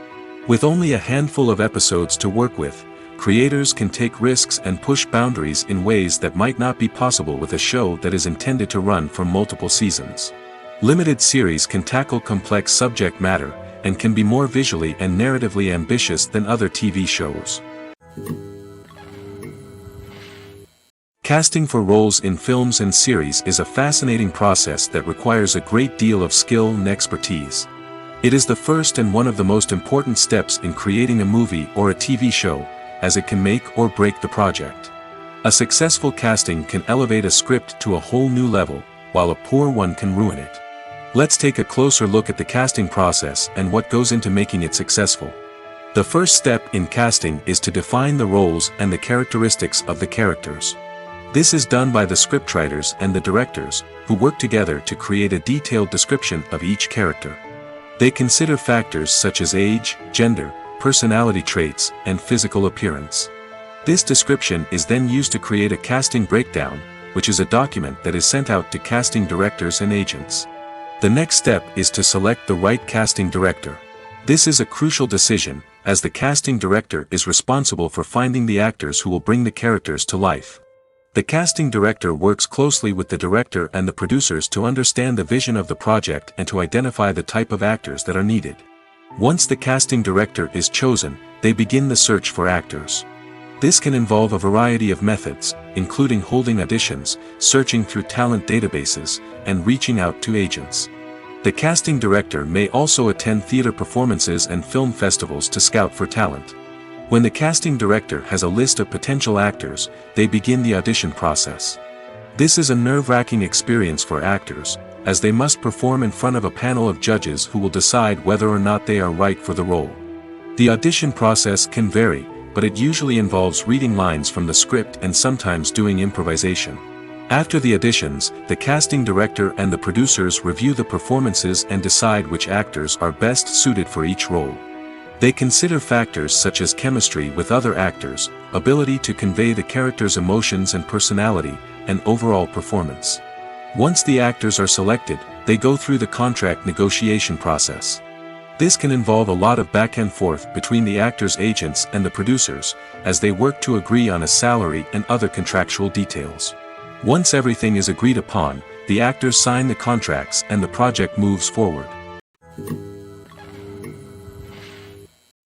With only a handful of episodes to work with, creators can take risks and push boundaries in ways that might not be possible with a show that is intended to run for multiple seasons. Limited series can tackle complex subject matter, and can be more visually and narratively ambitious than other TV shows. Casting for roles in films and series is a fascinating process that requires a great deal of skill and expertise. It is the first and one of the most important steps in creating a movie or a TV show, as it can make or break the project. A successful casting can elevate a script to a whole new level, while a poor one can ruin it. Let's take a closer look at the casting process and what goes into making it successful. The first step in casting is to define the roles and the characteristics of the characters. This is done by the scriptwriters and the directors, who work together to create a detailed description of each character. They consider factors such as age, gender, personality traits, and physical appearance. This description is then used to create a casting breakdown, which is a document that is sent out to casting directors and agents. The next step is to select the right casting director. This is a crucial decision, as the casting director is responsible for finding the actors who will bring the characters to life. The casting director works closely with the director and the producers to understand the vision of the project and to identify the type of actors that are needed. Once the casting director is chosen, they begin the search for actors. This can involve a variety of methods, including holding auditions, searching through talent databases, and reaching out to agents. The casting director may also attend theater performances and film festivals to scout for talent. When the casting director has a list of potential actors, they begin the audition process. This is a nerve-wracking experience for actors, as they must perform in front of a panel of judges who will decide whether or not they are right for the role. The audition process can vary, but it usually involves reading lines from the script and sometimes doing improvisation. After the auditions, the casting director and the producers review the performances and decide which actors are best suited for each role. They consider factors such as chemistry with other actors, ability to convey the character's emotions and personality, and overall performance. Once the actors are selected, they go through the contract negotiation process. This can involve a lot of back and forth between the actors' agents and the producers, as they work to agree on a salary and other contractual details. Once everything is agreed upon, the actors sign the contracts and the project moves forward.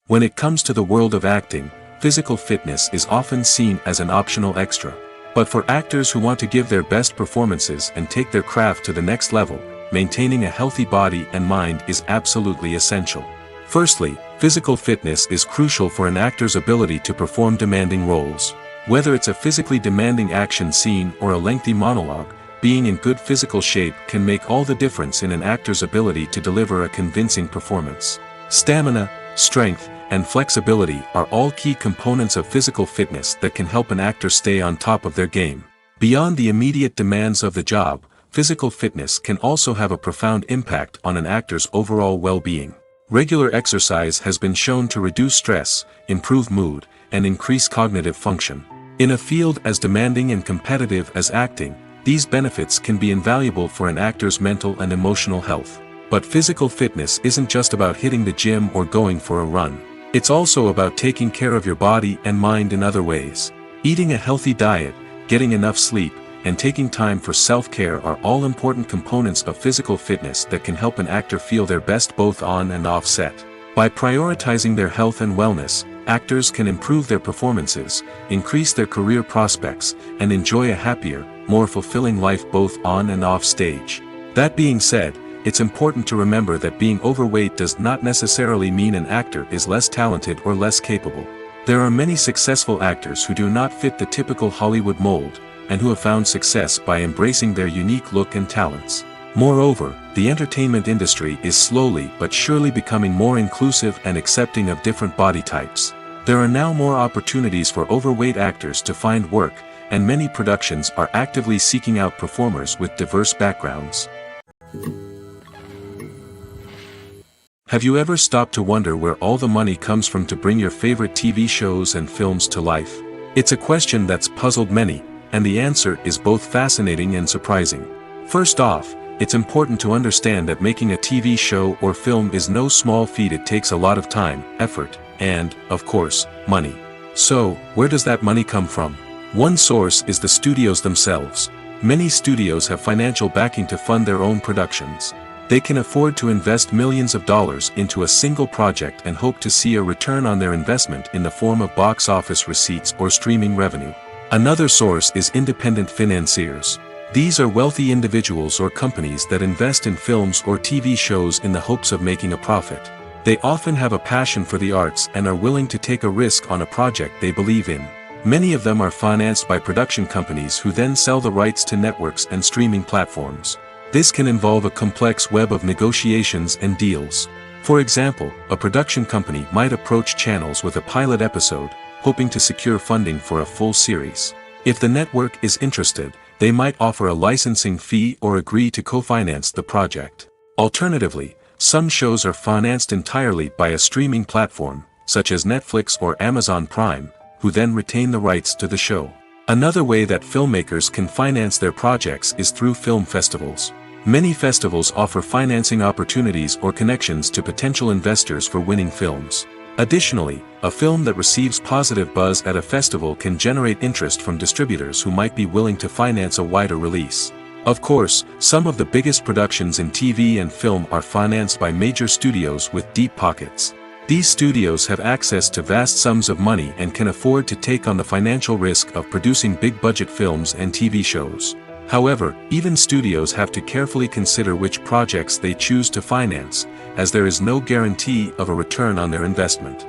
When it comes to the world of acting, physical fitness is often seen as an optional extra. But for actors who want to give their best performances and take their craft to the next level, maintaining a healthy body and mind is absolutely essential. Firstly, physical fitness is crucial for an actor's ability to perform demanding roles. Whether it's a physically demanding action scene or a lengthy monologue, being in good physical shape can make all the difference in an actor's ability to deliver a convincing performance. Stamina, strength, and flexibility are all key components of physical fitness that can help an actor stay on top of their game. Beyond the immediate demands of the job, physical fitness can also have a profound impact on an actor's overall well-being. Regular exercise has been shown to reduce stress, improve mood, and increase cognitive function. In a field as demanding and competitive as acting, these benefits can be invaluable for an actor's mental and emotional health. But physical fitness isn't just about hitting the gym or going for a run. It's also about taking care of your body and mind in other ways. Eating a healthy diet, getting enough sleep, and taking time for self-care are all important components of physical fitness that can help an actor feel their best both on and off set. By prioritizing their health and wellness, actors can improve their performances, increase their career prospects, and enjoy a happier, more fulfilling life both on and off stage. That being said, it's important to remember that being overweight does not necessarily mean an actor is less talented or less capable. There are many successful actors who do not fit the typical Hollywood mold, and who have found success by embracing their unique look and talents. Moreover, the entertainment industry is slowly but surely becoming more inclusive and accepting of different body types. There are now more opportunities for overweight actors to find work, and many productions are actively seeking out performers with diverse backgrounds. Have you ever stopped to wonder where all the money comes from to bring your favorite TV shows and films to life? It's a question that's puzzled many, and the answer is both fascinating and surprising. First off, it's important to understand that making a TV show or film is no small feat. It takes a lot of time, effort, and, of course, money. So, where does that money come from? One source is the studios themselves. Many studios have financial backing to fund their own productions. They can afford to invest millions of dollars into a single project and hope to see a return on their investment in the form of box office receipts or streaming revenue. Another source is independent financiers. These are wealthy individuals or companies that invest in films or TV shows in the hopes of making a profit. They often have a passion for the arts and are willing to take a risk on a project they believe in. Many of them are financed by production companies who then sell the rights to networks and streaming platforms. This can involve a complex web of negotiations and deals. For example, a production company might approach channels with a pilot episode, hoping to secure funding for a full series. If the network is interested, they might offer a licensing fee or agree to co-finance the project. Alternatively, some shows are financed entirely by a streaming platform, such as Netflix or Amazon Prime, who then retain the rights to the show. Another way that filmmakers can finance their projects is through film festivals. Many festivals offer financing opportunities or connections to potential investors for winning films. Additionally, a film that receives positive buzz at a festival can generate interest from distributors who might be willing to finance a wider release. Of course, some of the biggest productions in TV and film are financed by major studios with deep pockets. These studios have access to vast sums of money and can afford to take on the financial risk of producing big-budget films and TV shows. However, even studios have to carefully consider which projects they choose to finance, as there is no guarantee of a return on their investment.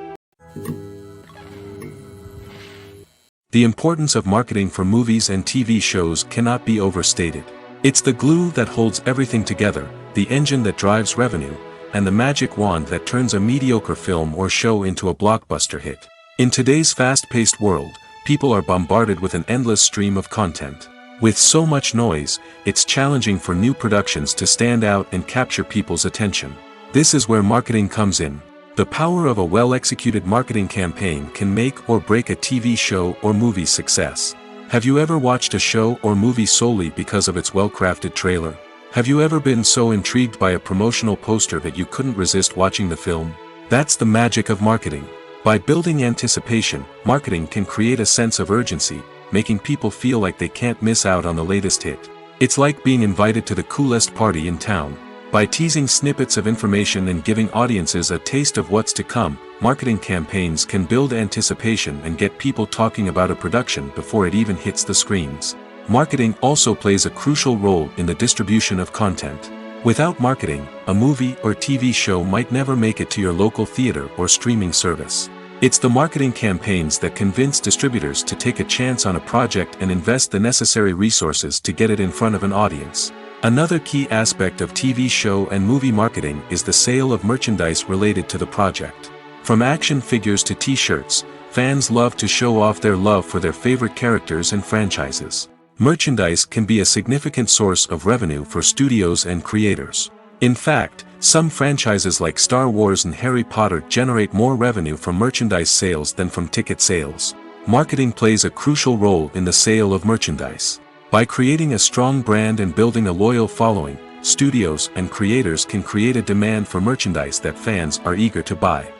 The importance of marketing for movies and TV shows cannot be overstated. It's the glue that holds everything together, the engine that drives revenue, and the magic wand that turns a mediocre film or show into a blockbuster hit. In today's fast-paced world, people are bombarded with an endless stream of content. With so much noise, it's challenging for new productions to stand out and capture people's attention. This is where marketing comes in. The power of a well-executed marketing campaign can make or break a TV show or movie's success. Have you ever watched a show or movie solely because of its well-crafted trailer? Have you ever been so intrigued by a promotional poster that you couldn't resist watching the film? That's the magic of marketing. By building anticipation, marketing can create a sense of urgency, making people feel like they can't miss out on the latest hit. It's like being invited to the coolest party in town. By teasing snippets of information and giving audiences a taste of what's to come, marketing campaigns can build anticipation and get people talking about a production before it even hits the screens. Marketing also plays a crucial role in the distribution of content. Without marketing, a movie or TV show might never make it to your local theater or streaming service. It's the marketing campaigns that convince distributors to take a chance on a project and invest the necessary resources to get it in front of an audience. Another key aspect of TV show and movie marketing is the sale of merchandise related to the project. From action figures to t-shirts, fans love to show off their love for their favorite characters and franchises. Merchandise can be a significant source of revenue for studios and creators. In fact, some franchises like Star Wars and Harry Potter generate more revenue from merchandise sales than from ticket sales. Marketing plays a crucial role in the sale of merchandise. By creating a strong brand and building a loyal following, studios and creators can create a demand for merchandise that fans are eager to buy.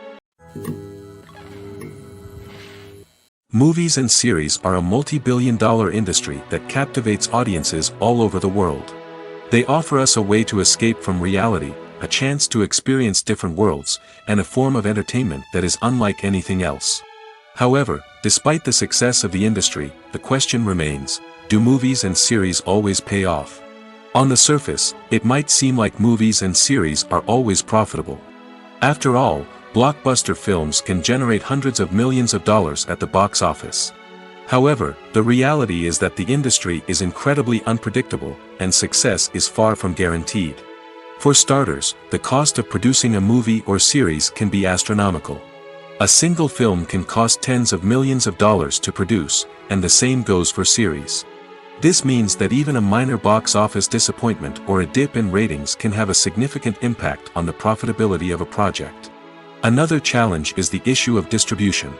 Movies and series are a multi-billion-dollar industry that captivates audiences all over the world. They offer us a way to escape from reality, a chance to experience different worlds, and a form of entertainment that is unlike anything else. However, despite the success of the industry, the question remains, do movies and series always pay off? On the surface, it might seem like movies and series are always profitable. After all, blockbuster films can generate hundreds of millions of dollars at the box office. However, the reality is that the industry is incredibly unpredictable, and success is far from guaranteed. For starters, the cost of producing a movie or series can be astronomical. A single film can cost tens of millions of dollars to produce, and the same goes for series. This means that even a minor box office disappointment or a dip in ratings can have a significant impact on the profitability of a project. Another challenge is the issue of distribution.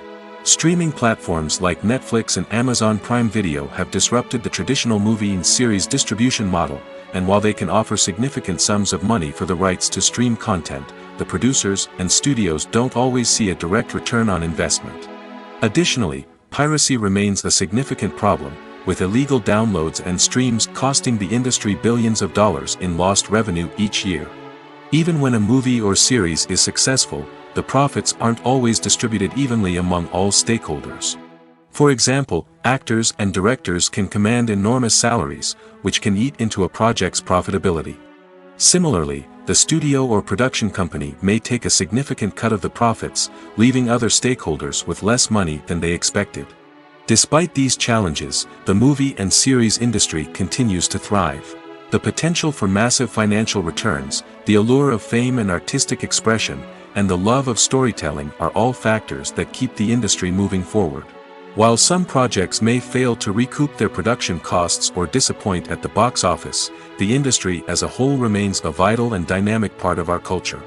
Streaming platforms like Netflix and Amazon Prime Video have disrupted the traditional movie and series distribution model, and while they can offer significant sums of money for the rights to stream content, the producers and studios don't always see a direct return on investment. Additionally, piracy remains a significant problem, with illegal downloads and streams costing the industry billions of dollars in lost revenue each year. Even when a movie or series is successful, the profits aren't always distributed evenly among all stakeholders. For example, actors and directors can command enormous salaries, which can eat into a project's profitability. Similarly, the studio or production company may take a significant cut of the profits, leaving other stakeholders with less money than they expected. Despite these challenges, the movie and series industry continues to thrive. The potential for massive financial returns, the allure of fame and artistic expression, and the love of storytelling are all factors that keep the industry moving forward. While some projects may fail to recoup their production costs or disappoint at the box office, the industry as a whole remains a vital and dynamic part of our culture.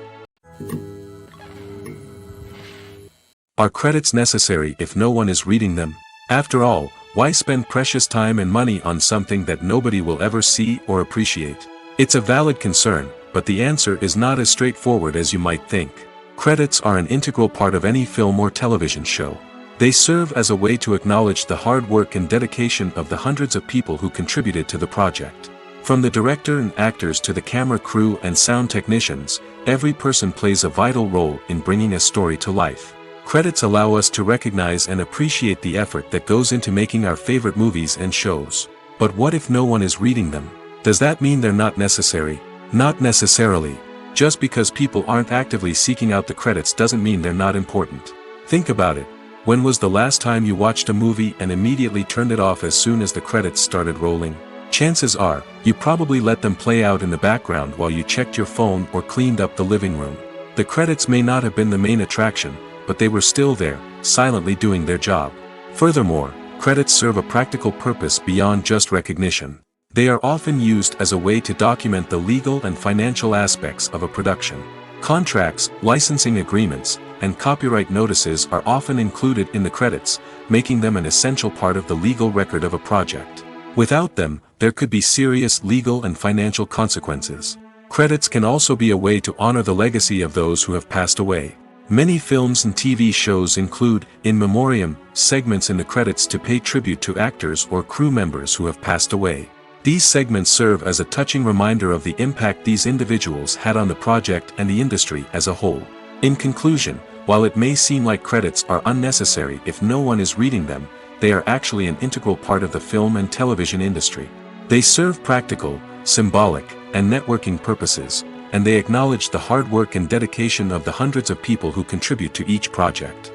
Are credits necessary if no one is reading them? After all, why spend precious time and money on something that nobody will ever see or appreciate? It's a valid concern, but the answer is not as straightforward as you might think. Credits are an integral part of any film or television show. They serve as a way to acknowledge the hard work and dedication of the hundreds of people who contributed to the project. From the director and actors to the camera crew and sound technicians, every person plays a vital role in bringing a story to life. Credits allow us to recognize and appreciate the effort that goes into making our favorite movies and shows. But what if no one is reading them? Does that mean they're not necessary? Not necessarily. Just because people aren't actively seeking out the credits doesn't mean they're not important. Think about it. When was the last time you watched a movie and immediately turned it off as soon as the credits started rolling? Chances are, you probably let them play out in the background while you checked your phone or cleaned up the living room. The credits may not have been the main attraction, but they were still there, silently doing their job. Furthermore, credits serve a practical purpose beyond just recognition. They are often used as a way to document the legal and financial aspects of a production. Contracts, licensing agreements, and copyright notices are often included in the credits, making them an essential part of the legal record of a project. Without them, there could be serious legal and financial consequences. Credits can also be a way to honor the legacy of those who have passed away. Many films and TV shows include, in memoriam, segments in the credits to pay tribute to actors or crew members who have passed away. These segments serve as a touching reminder of the impact these individuals had on the project and the industry as a whole. In conclusion, while it may seem like credits are unnecessary if no one is reading them, they are actually an integral part of the film and television industry. They serve practical, symbolic, and networking purposes, and they acknowledge the hard work and dedication of the hundreds of people who contribute to each project.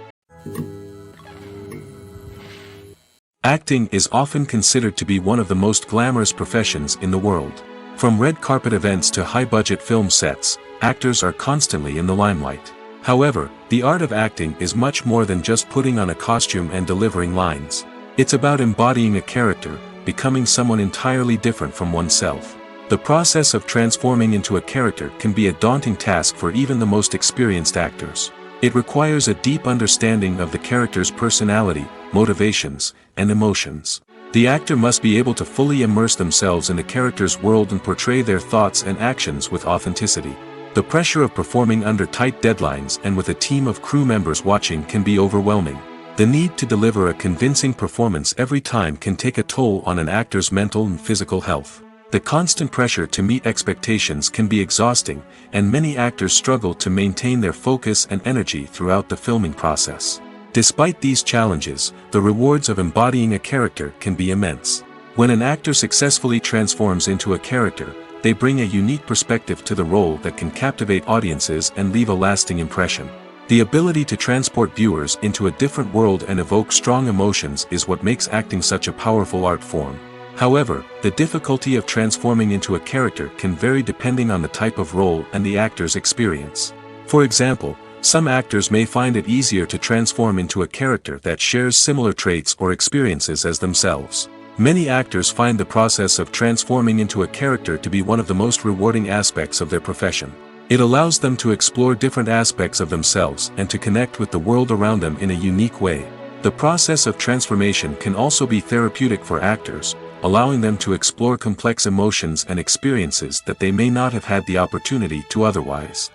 Acting is often considered to be one of the most glamorous professions in the world. From red carpet events to high-budget film sets, actors are constantly in the limelight. However, the art of acting is much more than just putting on a costume and delivering lines. It's about embodying a character, becoming someone entirely different from oneself. The process of transforming into a character can be a daunting task for even the most experienced actors. It requires a deep understanding of the character's personality, motivations, and emotions. The actor must be able to fully immerse themselves in the character's world and portray their thoughts and actions with authenticity. The pressure of performing under tight deadlines and with a team of crew members watching can be overwhelming. The need to deliver a convincing performance every time can take a toll on an actor's mental and physical health. The constant pressure to meet expectations can be exhausting, and many actors struggle to maintain their focus and energy throughout the filming process. Despite these challenges, the rewards of embodying a character can be immense. When an actor successfully transforms into a character, they bring a unique perspective to the role that can captivate audiences and leave a lasting impression. The ability to transport viewers into a different world and evoke strong emotions is what makes acting such a powerful art form. However, the difficulty of transforming into a character can vary depending on the type of role and the actor's experience. For example, some actors may find it easier to transform into a character that shares similar traits or experiences as themselves. Many actors find the process of transforming into a character to be one of the most rewarding aspects of their profession. It allows them to explore different aspects of themselves and to connect with the world around them in a unique way. The process of transformation can also be therapeutic for actors, allowing them to explore complex emotions and experiences that they may not have had the opportunity to otherwise.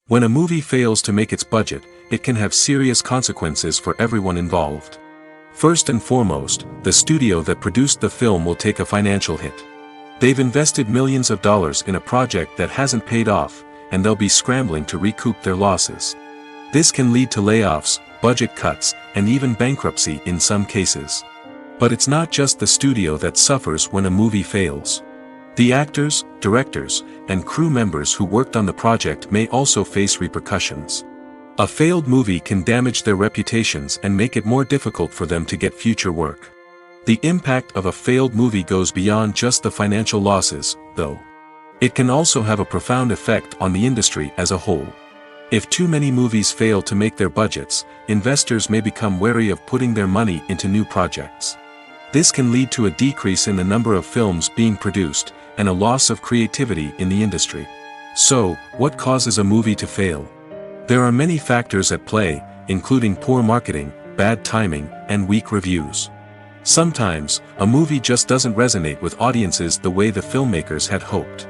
When a movie fails to make its budget, it can have serious consequences for everyone involved. First and foremost, the studio that produced the film will take a financial hit. They've invested millions of dollars in a project that hasn't paid off, and they'll be scrambling to recoup their losses. This can lead to layoffs, budget cuts, and even bankruptcy in some cases. But it's not just the studio that suffers when a movie fails. The actors, directors, and crew members who worked on the project may also face repercussions. A failed movie can damage their reputations and make it more difficult for them to get future work. The impact of a failed movie goes beyond just the financial losses, though. It can also have a profound effect on the industry as a whole. If too many movies fail to make their budgets, investors may become wary of putting their money into new projects. This can lead to a decrease in the number of films being produced, and a loss of creativity in the industry. So, what causes a movie to fail? There are many factors at play, including poor marketing, bad timing, and weak reviews. Sometimes, a movie just doesn't resonate with audiences the way the filmmakers had hoped.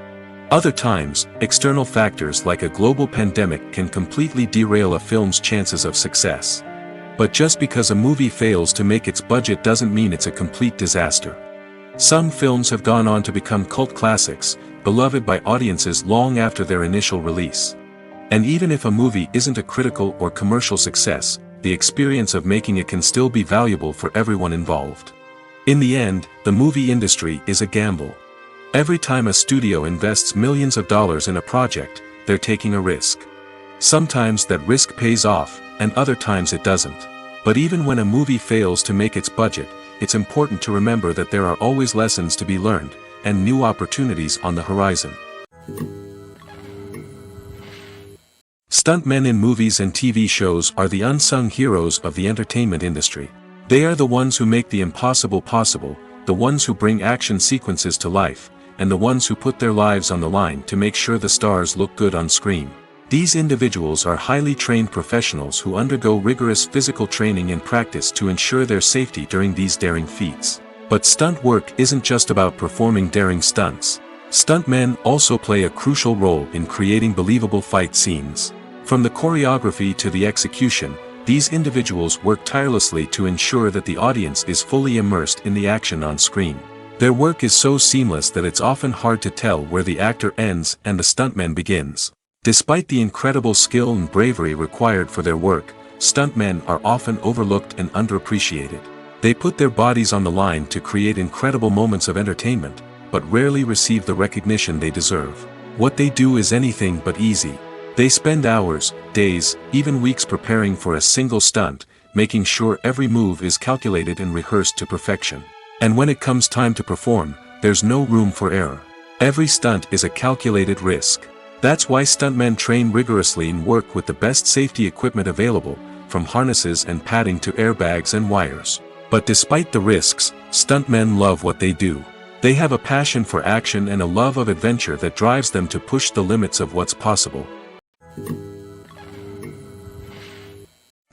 Other times, external factors like a global pandemic can completely derail a film's chances of success. But just because a movie fails to make its budget doesn't mean it's a complete disaster. Some films have gone on to become cult classics, beloved by audiences long after their initial release. And even if a movie isn't a critical or commercial success, the experience of making it can still be valuable for everyone involved. In the end, the movie industry is a gamble. Every time a studio invests millions of dollars in a project, they're taking a risk. Sometimes that risk pays off, and other times it doesn't. But even when a movie fails to make its budget, it's important to remember that there are always lessons to be learned, and new opportunities on the horizon. Stuntmen in movies and TV shows are the unsung heroes of the entertainment industry. They are the ones who make the impossible possible, the ones who bring action sequences to life, and the ones who put their lives on the line to make sure the stars look good on screen. These individuals are highly trained professionals who undergo rigorous physical training and practice to ensure their safety during these daring feats. But stunt work isn't just about performing daring stunts. Stuntmen also play a crucial role in creating believable fight scenes. From the choreography to the execution, these individuals work tirelessly to ensure that the audience is fully immersed in the action on screen. Their work is so seamless that it's often hard to tell where the actor ends and the stuntman begins. Despite the incredible skill and bravery required for their work, stuntmen are often overlooked and underappreciated. They put their bodies on the line to create incredible moments of entertainment, but rarely receive the recognition they deserve. What they do is anything but easy. They spend hours, days, even weeks preparing for a single stunt, making sure every move is calculated and rehearsed to perfection. And when it comes time to perform, there's no room for error. Every stunt is a calculated risk. That's why stuntmen train rigorously and work with the best safety equipment available, from harnesses and padding to airbags and wires. But despite the risks, stuntmen love what they do. They have a passion for action and a love of adventure that drives them to push the limits of what's possible.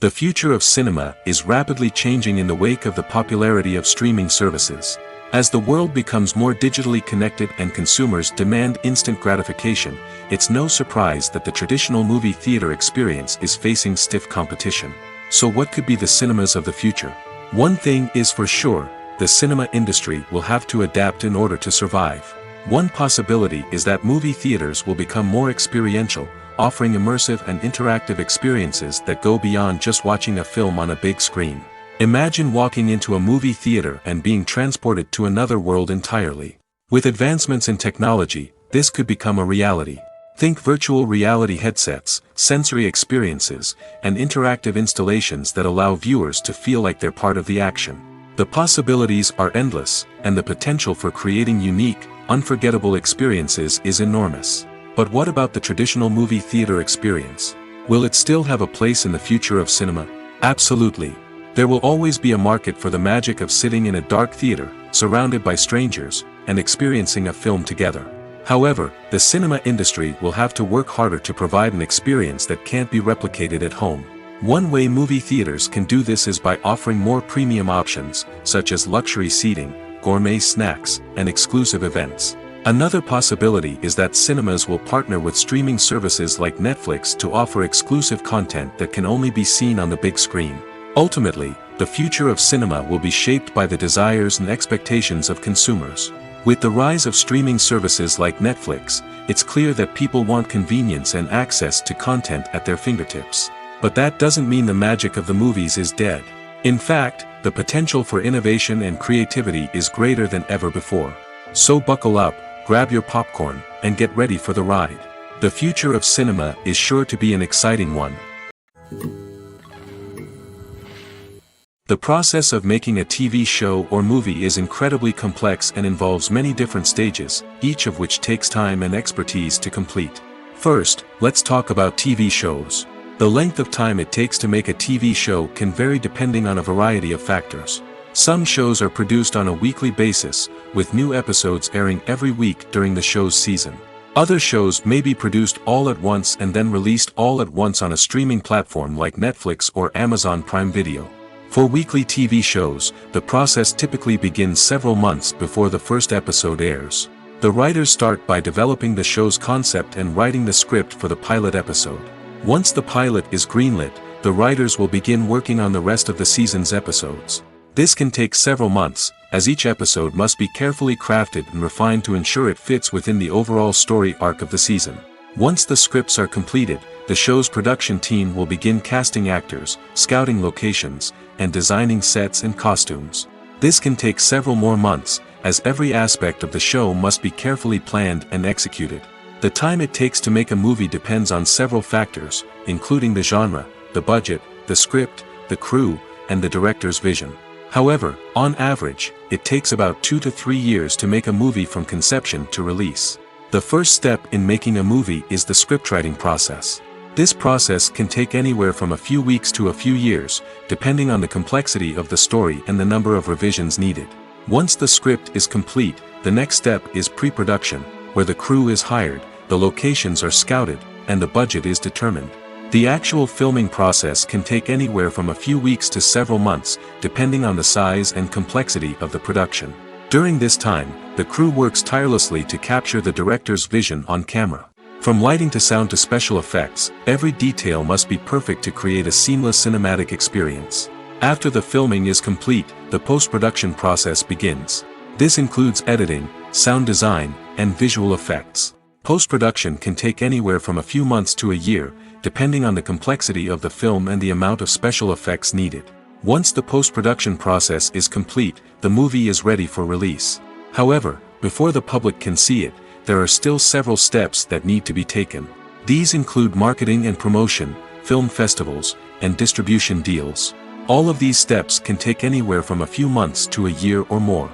The future of cinema is rapidly changing in the wake of the popularity of streaming services. As the world becomes more digitally connected and consumers demand instant gratification, it's no surprise that the traditional movie theater experience is facing stiff competition. So what could be the cinemas of the future? One thing is for sure, the cinema industry will have to adapt in order to survive. One possibility is that movie theaters will become more experiential, offering immersive and interactive experiences that go beyond just watching a film on a big screen. Imagine walking into a movie theater and being transported to another world entirely. With advancements in technology, this could become a reality. Think virtual reality headsets, sensory experiences, and interactive installations that allow viewers to feel like they're part of the action. The possibilities are endless, and the potential for creating unique, unforgettable experiences is enormous. But what about the traditional movie theater experience? Will it still have a place in the future of cinema? Absolutely. There will always be a market for the magic of sitting in a dark theater, surrounded by strangers, and experiencing a film together. However, the cinema industry will have to work harder to provide an experience that can't be replicated at home. One way movie theaters can do this is by offering more premium options, such as luxury seating, gourmet snacks, and exclusive events. Another possibility is that cinemas will partner with streaming services like Netflix to offer exclusive content that can only be seen on the big screen. Ultimately, the future of cinema will be shaped by the desires and expectations of consumers. With the rise of streaming services like Netflix, it's clear that people want convenience and access to content at their fingertips. But that doesn't mean the magic of the movies is dead. In fact, the potential for innovation and creativity is greater than ever before. So buckle up, grab your popcorn, and get ready for the ride. The future of cinema is sure to be an exciting one. The process of making a TV show or movie is incredibly complex and involves many different stages, each of which takes time and expertise to complete. First, let's talk about TV shows. The length of time it takes to make a TV show can vary depending on a variety of factors. Some shows are produced on a weekly basis, with new episodes airing every week during the show's season. Other shows may be produced all at once and then released all at once on a streaming platform like Netflix or Amazon Prime Video. For weekly TV shows, the process typically begins several months before the first episode airs. The writers start by developing the show's concept and writing the script for the pilot episode. Once the pilot is greenlit, the writers will begin working on the rest of the season's episodes. This can take several months, as each episode must be carefully crafted and refined to ensure it fits within the overall story arc of the season. Once the scripts are completed, the show's production team will begin casting actors, scouting locations, and designing sets and costumes. This can take several more months, as every aspect of the show must be carefully planned and executed. The time it takes to make a movie depends on several factors, including the genre, the budget, the script, the crew, and the director's vision. However, on average, it takes about 2 to 3 years to make a movie from conception to release. The first step in making a movie is the scriptwriting process. This process can take anywhere from a few weeks to a few years, depending on the complexity of the story and the number of revisions needed. Once the script is complete, the next step is pre-production, where the crew is hired, the locations are scouted, and the budget is determined. The actual filming process can take anywhere from a few weeks to several months, depending on the size and complexity of the production. During this time, the crew works tirelessly to capture the director's vision on camera. From lighting to sound to special effects, every detail must be perfect to create a seamless cinematic experience. After the filming is complete, the post-production process begins. This includes editing, sound design, and visual effects. Post-production can take anywhere from a few months to a year, depending on the complexity of the film and the amount of special effects needed. Once the post-production process is complete, the movie is ready for release. However, before the public can see it, there are still several steps that need to be taken. These include marketing and promotion, film festivals, and distribution deals. All of these steps can take anywhere from a few months to a year or more.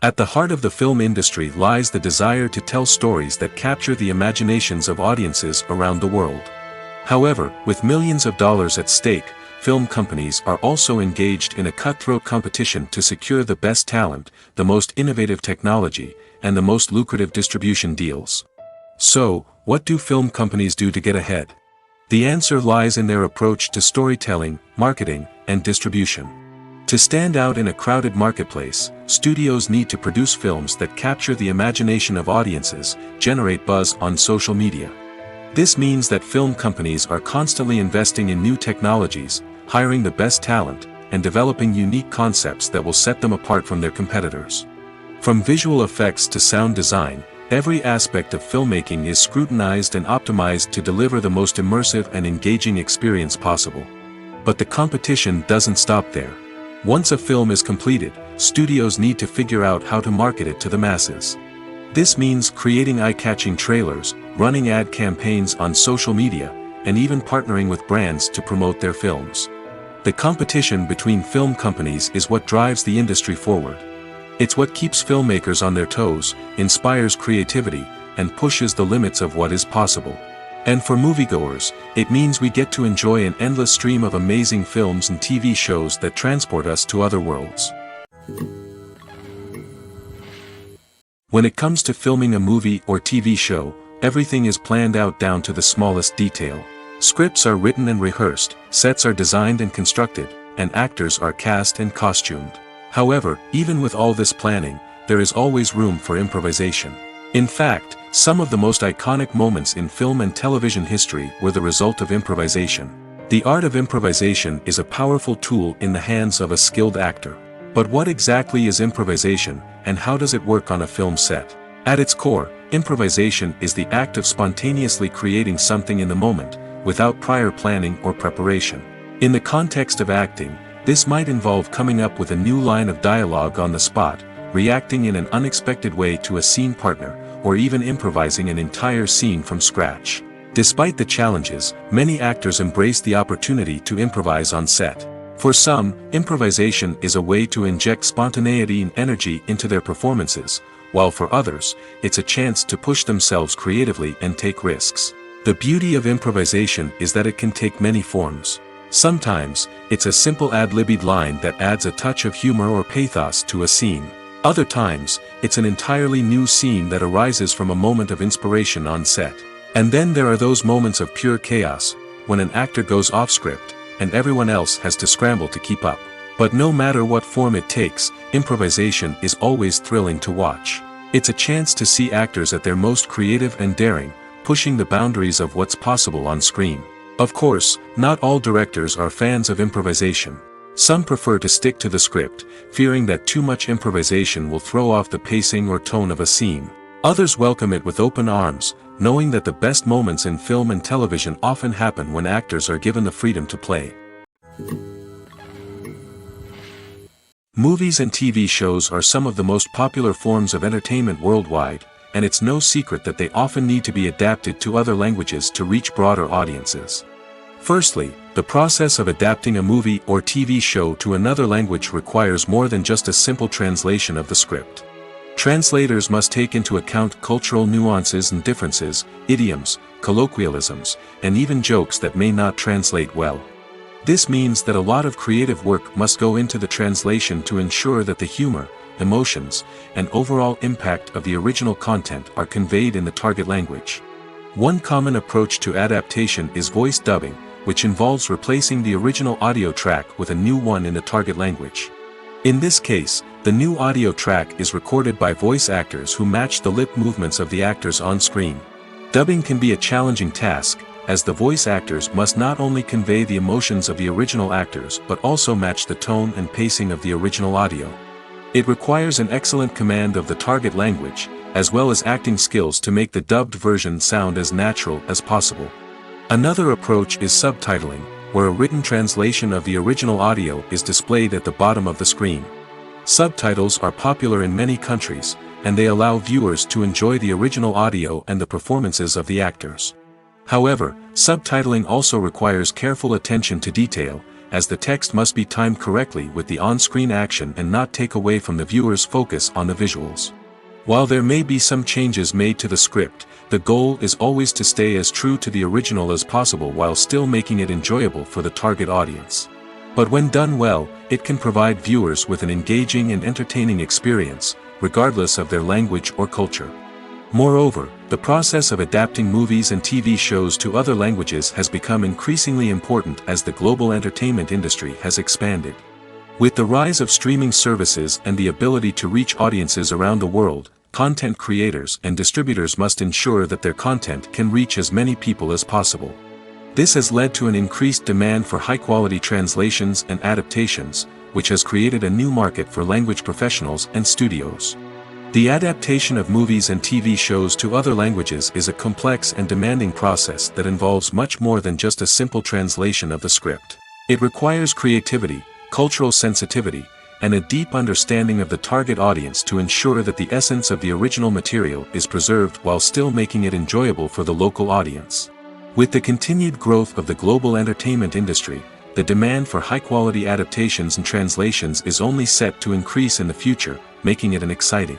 At the heart of the film industry lies the desire to tell stories that capture the imaginations of audiences around the world. However, with millions of dollars at stake, film companies are also engaged in a cutthroat competition to secure the best talent, the most innovative technology, and the most lucrative distribution deals. So, what do film companies do to get ahead? The answer lies in their approach to storytelling, marketing, and distribution. To stand out in a crowded marketplace, studios need to produce films that capture the imagination of audiences, generate buzz on social media. This means that film companies are constantly investing in new technologies, hiring the best talent, and developing unique concepts that will set them apart from their competitors. From visual effects to sound design, every aspect of filmmaking is scrutinized and optimized to deliver the most immersive and engaging experience possible. But the competition doesn't stop there. Once a film is completed, studios need to figure out how to market it to the masses. This means creating eye-catching trailers, running ad campaigns on social media, and even partnering with brands to promote their films. The competition between film companies is what drives the industry forward. It's what keeps filmmakers on their toes, inspires creativity, and pushes the limits of what is possible. And for moviegoers, it means we get to enjoy an endless stream of amazing films and TV shows that transport us to other worlds. When it comes to filming a movie or TV show, everything is planned out down to the smallest detail. Scripts are written and rehearsed, sets are designed and constructed, and actors are cast and costumed. However, even with all this planning, there is always room for improvisation. In fact, some of the most iconic moments in film and television history were the result of improvisation. The art of improvisation is a powerful tool in the hands of a skilled actor. But what exactly is improvisation, and how does it work on a film set? At its core, improvisation is the act of spontaneously creating something in the moment, without prior planning or preparation. In the context of acting, this might involve coming up with a new line of dialogue on the spot, reacting in an unexpected way to a scene partner, or even improvising an entire scene from scratch. Despite the challenges, many actors embrace the opportunity to improvise on set. For some, improvisation is a way to inject spontaneity and energy into their performances, while for others, it's a chance to push themselves creatively and take risks. The beauty of improvisation is that it can take many forms. Sometimes, it's a simple ad-libbed line that adds a touch of humor or pathos to a scene. Other times, it's an entirely new scene that arises from a moment of inspiration on set. And then there are those moments of pure chaos, when an actor goes off script, and everyone else has to scramble to keep up. But no matter what form it takes, improvisation is always thrilling to watch. It's a chance to see actors at their most creative and daring, pushing the boundaries of what's possible on screen. Of course, not all directors are fans of improvisation. Some prefer to stick to the script, fearing that too much improvisation will throw off the pacing or tone of a scene. Others welcome it with open arms, knowing that the best moments in film and television often happen when actors are given the freedom to play. Movies and TV shows are some of the most popular forms of entertainment worldwide, and it's no secret that they often need to be adapted to other languages to reach broader audiences. Firstly, the process of adapting a movie or TV show to another language requires more than just a simple translation of the script. Translators must take into account cultural nuances and differences, idioms, colloquialisms, and even jokes that may not translate well. This means that a lot of creative work must go into the translation to ensure that the humor, emotions, and overall impact of the original content are conveyed in the target language. One common approach to adaptation is voice dubbing, which involves replacing the original audio track with a new one in the target language. In this case, the new audio track is recorded by voice actors who match the lip movements of the actors on screen. Dubbing can be a challenging task, as the voice actors must not only convey the emotions of the original actors but also match the tone and pacing of the original audio. It requires an excellent command of the target language, as well as acting skills to make the dubbed version sound as natural as possible. Another approach is subtitling, where a written translation of the original audio is displayed at the bottom of the screen. Subtitles are popular in many countries, and they allow viewers to enjoy the original audio and the performances of the actors. However, subtitling also requires careful attention to detail, as the text must be timed correctly with the on-screen action and not take away from the viewer's focus on the visuals. While there may be some changes made to the script, the goal is always to stay as true to the original as possible while still making it enjoyable for the target audience. But when done well, it can provide viewers with an engaging and entertaining experience, regardless of their language or culture. Moreover, the process of adapting movies and TV shows to other languages has become increasingly important as the global entertainment industry has expanded. With the rise of streaming services and the ability to reach audiences around the world, content creators and distributors must ensure that their content can reach as many people as possible. This has led to an increased demand for high-quality translations and adaptations, which has created a new market for language professionals and studios. The adaptation of movies and TV shows to other languages is a complex and demanding process that involves much more than just a simple translation of the script. It requires creativity, cultural sensitivity, and a deep understanding of the target audience to ensure that the essence of the original material is preserved while still making it enjoyable for the local audience. With the continued growth of the global entertainment industry, the demand for high-quality adaptations and translations is only set to increase in the future, making it an exciting.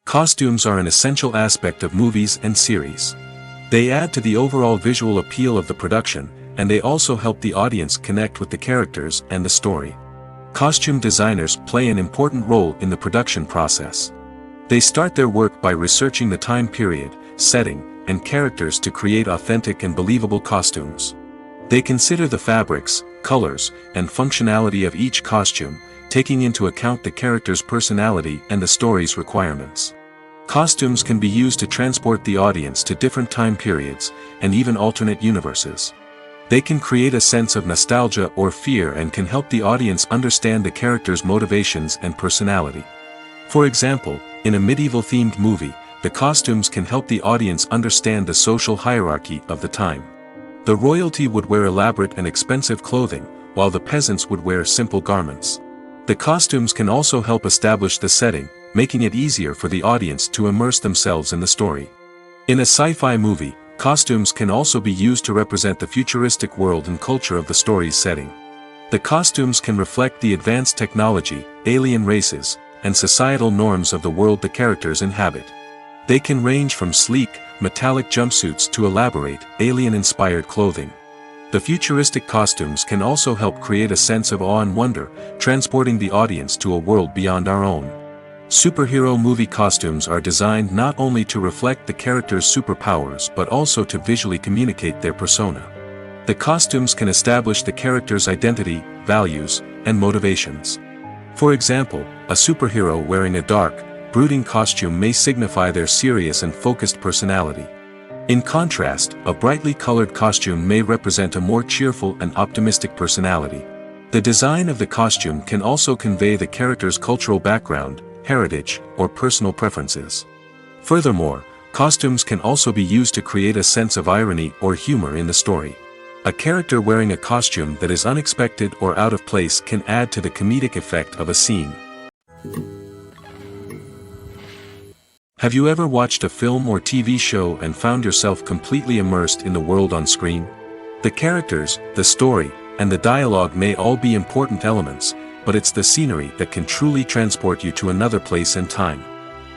Costumes are an essential aspect of movies and series. They add to the overall visual appeal of the production, and they also help the audience connect with the characters and the story. Costume designers play an important role in the production process. They start their work by researching the time period, setting, and characters to create authentic and believable costumes. They consider the fabrics, colors, and functionality of each costume, taking into account the character's personality and the story's requirements. Costumes can be used to transport the audience to different time periods, and even alternate universes. They can create a sense of nostalgia or fear and can help the audience understand the character's motivations and personality. For example, in a medieval-themed movie, the costumes can help the audience understand the social hierarchy of the time. The royalty would wear elaborate and expensive clothing, while the peasants would wear simple garments. The costumes can also help establish the setting, making it easier for the audience to immerse themselves in the story. In a sci-fi movie, costumes can also be used to represent the futuristic world and culture of the story's setting. The costumes can reflect the advanced technology, alien races, and societal norms of the world the characters inhabit. They can range from sleek, metallic jumpsuits to elaborate, alien-inspired clothing. The futuristic costumes can also help create a sense of awe and wonder, transporting the audience to a world beyond our own. Superhero movie costumes are designed not only to reflect the character's superpowers but also to visually communicate their persona. The costumes can establish the character's identity, values, and motivations. For example, a superhero wearing a dark, brooding costume may signify their serious and focused personality. In contrast, a brightly colored costume may represent a more cheerful and optimistic personality. The design of the costume can also convey the character's cultural background, heritage, or personal preferences. Furthermore, costumes can also be used to create a sense of irony or humor in the story. A character wearing a costume that is unexpected or out of place can add to the comedic effect of a scene. Have you ever watched a film or TV show and found yourself completely immersed in the world on screen? The characters, the story, and the dialogue may all be important elements, but it's the scenery that can truly transport you to another place and time.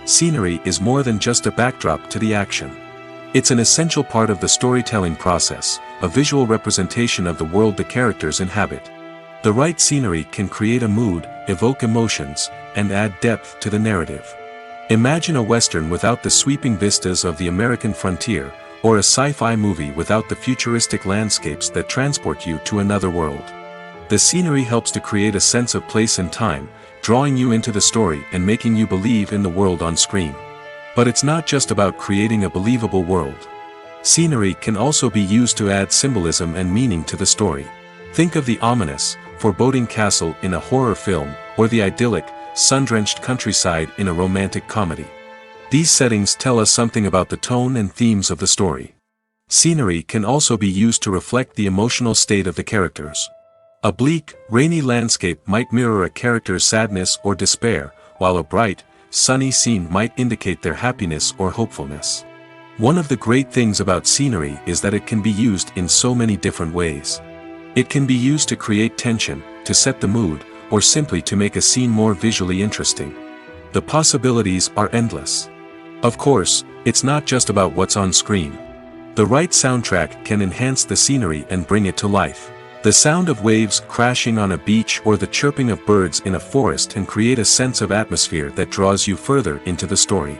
Scenery is more than just a backdrop to the action. It's an essential part of the storytelling process, a visual representation of the world the characters inhabit. The right scenery can create a mood, evoke emotions, and add depth to the narrative. Imagine a Western without the sweeping vistas of the American frontier, or a sci-fi movie without the futuristic landscapes that transport you to another world. The scenery helps to create a sense of place and time, drawing you into the story and making you believe in the world on screen. But it's not just about creating a believable world. Scenery can also be used to add symbolism and meaning to the story. Think of the ominous, foreboding castle in a horror film, or the idyllic, sun-drenched countryside in a romantic comedy. These settings tell us something about the tone and themes of the story. Scenery can also be used to reflect the emotional state of the characters. A bleak, rainy landscape might mirror a character's sadness or despair, while a bright, sunny scene might indicate their happiness or hopefulness. One of the great things about scenery is that it can be used in so many different ways. It can be used to create tension, to set the mood, or simply to make a scene more visually interesting. The possibilities are endless. Of course, it's not just about what's on screen. The right soundtrack can enhance the scenery and bring it to life. The sound of waves crashing on a beach or the chirping of birds in a forest can create a sense of atmosphere that draws you further into the story.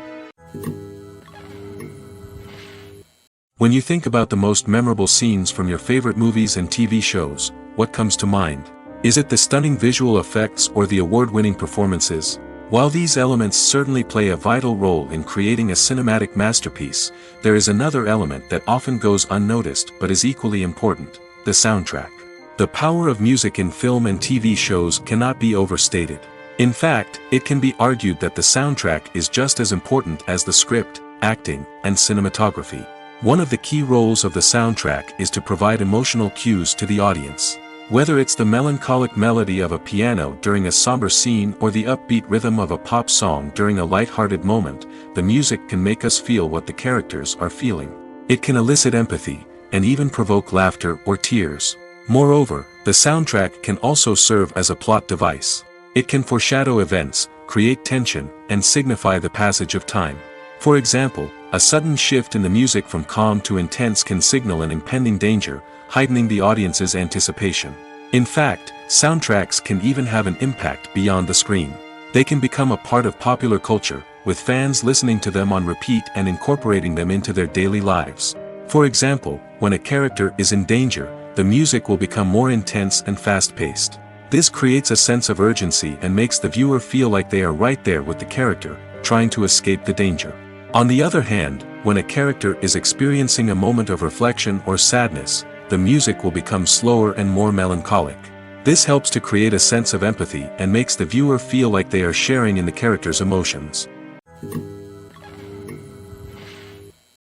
When you think about the most memorable scenes from your favorite movies and TV shows, what comes to mind? Is it the stunning visual effects or the award-winning performances? While these elements certainly play a vital role in creating a cinematic masterpiece, there is another element that often goes unnoticed but is equally important: the soundtrack. The power of music in film and TV shows cannot be overstated. In fact, it can be argued that the soundtrack is just as important as the script, acting, and cinematography. One of the key roles of the soundtrack is to provide emotional cues to the audience. Whether it's the melancholic melody of a piano during a somber scene or the upbeat rhythm of a pop song during a light-hearted moment, the music can make us feel what the characters are feeling. It can elicit empathy, and even provoke laughter or tears. Moreover, the soundtrack can also serve as a plot device. It can foreshadow events, create tension, and signify the passage of time. For example, a sudden shift in the music from calm to intense can signal an impending danger, heightening the audience's anticipation. In fact, soundtracks can even have an impact beyond the screen. They can become a part of popular culture, with fans listening to them on repeat and incorporating them into their daily lives. For example, when a character is in danger, the music will become more intense and fast-paced. This creates a sense of urgency and makes the viewer feel like they are right there with the character, trying to escape the danger. On the other hand, when a character is experiencing a moment of reflection or sadness, the music will become slower and more melancholic. This helps to create a sense of empathy and makes the viewer feel like they are sharing in the character's emotions.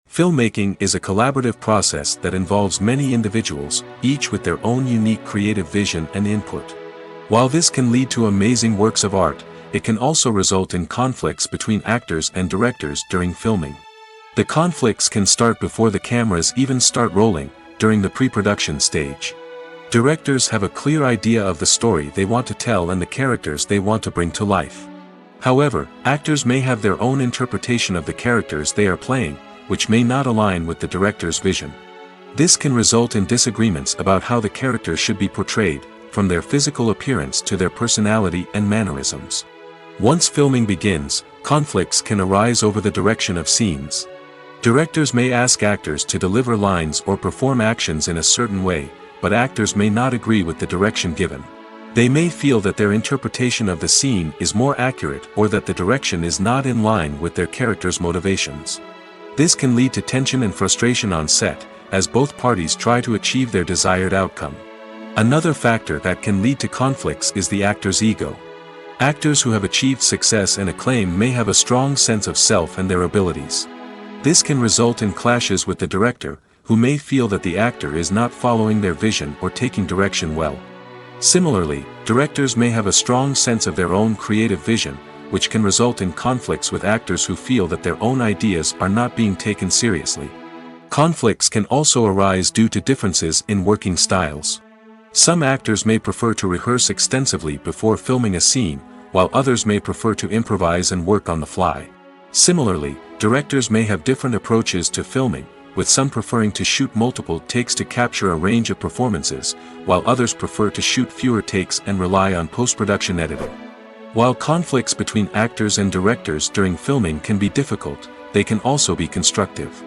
Filmmaking is a collaborative process that involves many individuals, each with their own unique creative vision and input. While this can lead to amazing works of art, it can also result in conflicts between actors and directors during filming. The conflicts can start before the cameras even start rolling, during the pre-production stage. Directors have a clear idea of the story they want to tell and the characters they want to bring to life. However, actors may have their own interpretation of the characters they are playing, which may not align with the director's vision. This can result in disagreements about how the characters should be portrayed, from their physical appearance to their personality and mannerisms. Once filming begins, conflicts can arise over the direction of scenes. Directors may ask actors to deliver lines or perform actions in a certain way, but actors may not agree with the direction given. They may feel that their interpretation of the scene is more accurate or that the direction is not in line with their character's motivations. This can lead to tension and frustration on set, as both parties try to achieve their desired outcome. Another factor that can lead to conflicts is the actor's ego. Actors who have achieved success and acclaim may have a strong sense of self and their abilities. This can result in clashes with the director, who may feel that the actor is not following their vision or taking direction well. Similarly, directors may have a strong sense of their own creative vision, which can result in conflicts with actors who feel that their own ideas are not being taken seriously. Conflicts can also arise due to differences in working styles. Some actors may prefer to rehearse extensively before filming a scene, while others may prefer to improvise and work on the fly. Similarly, directors may have different approaches to filming, with some preferring to shoot multiple takes to capture a range of performances, while others prefer to shoot fewer takes and rely on post-production editing. While conflicts between actors and directors during filming can be difficult, they can also be constructive.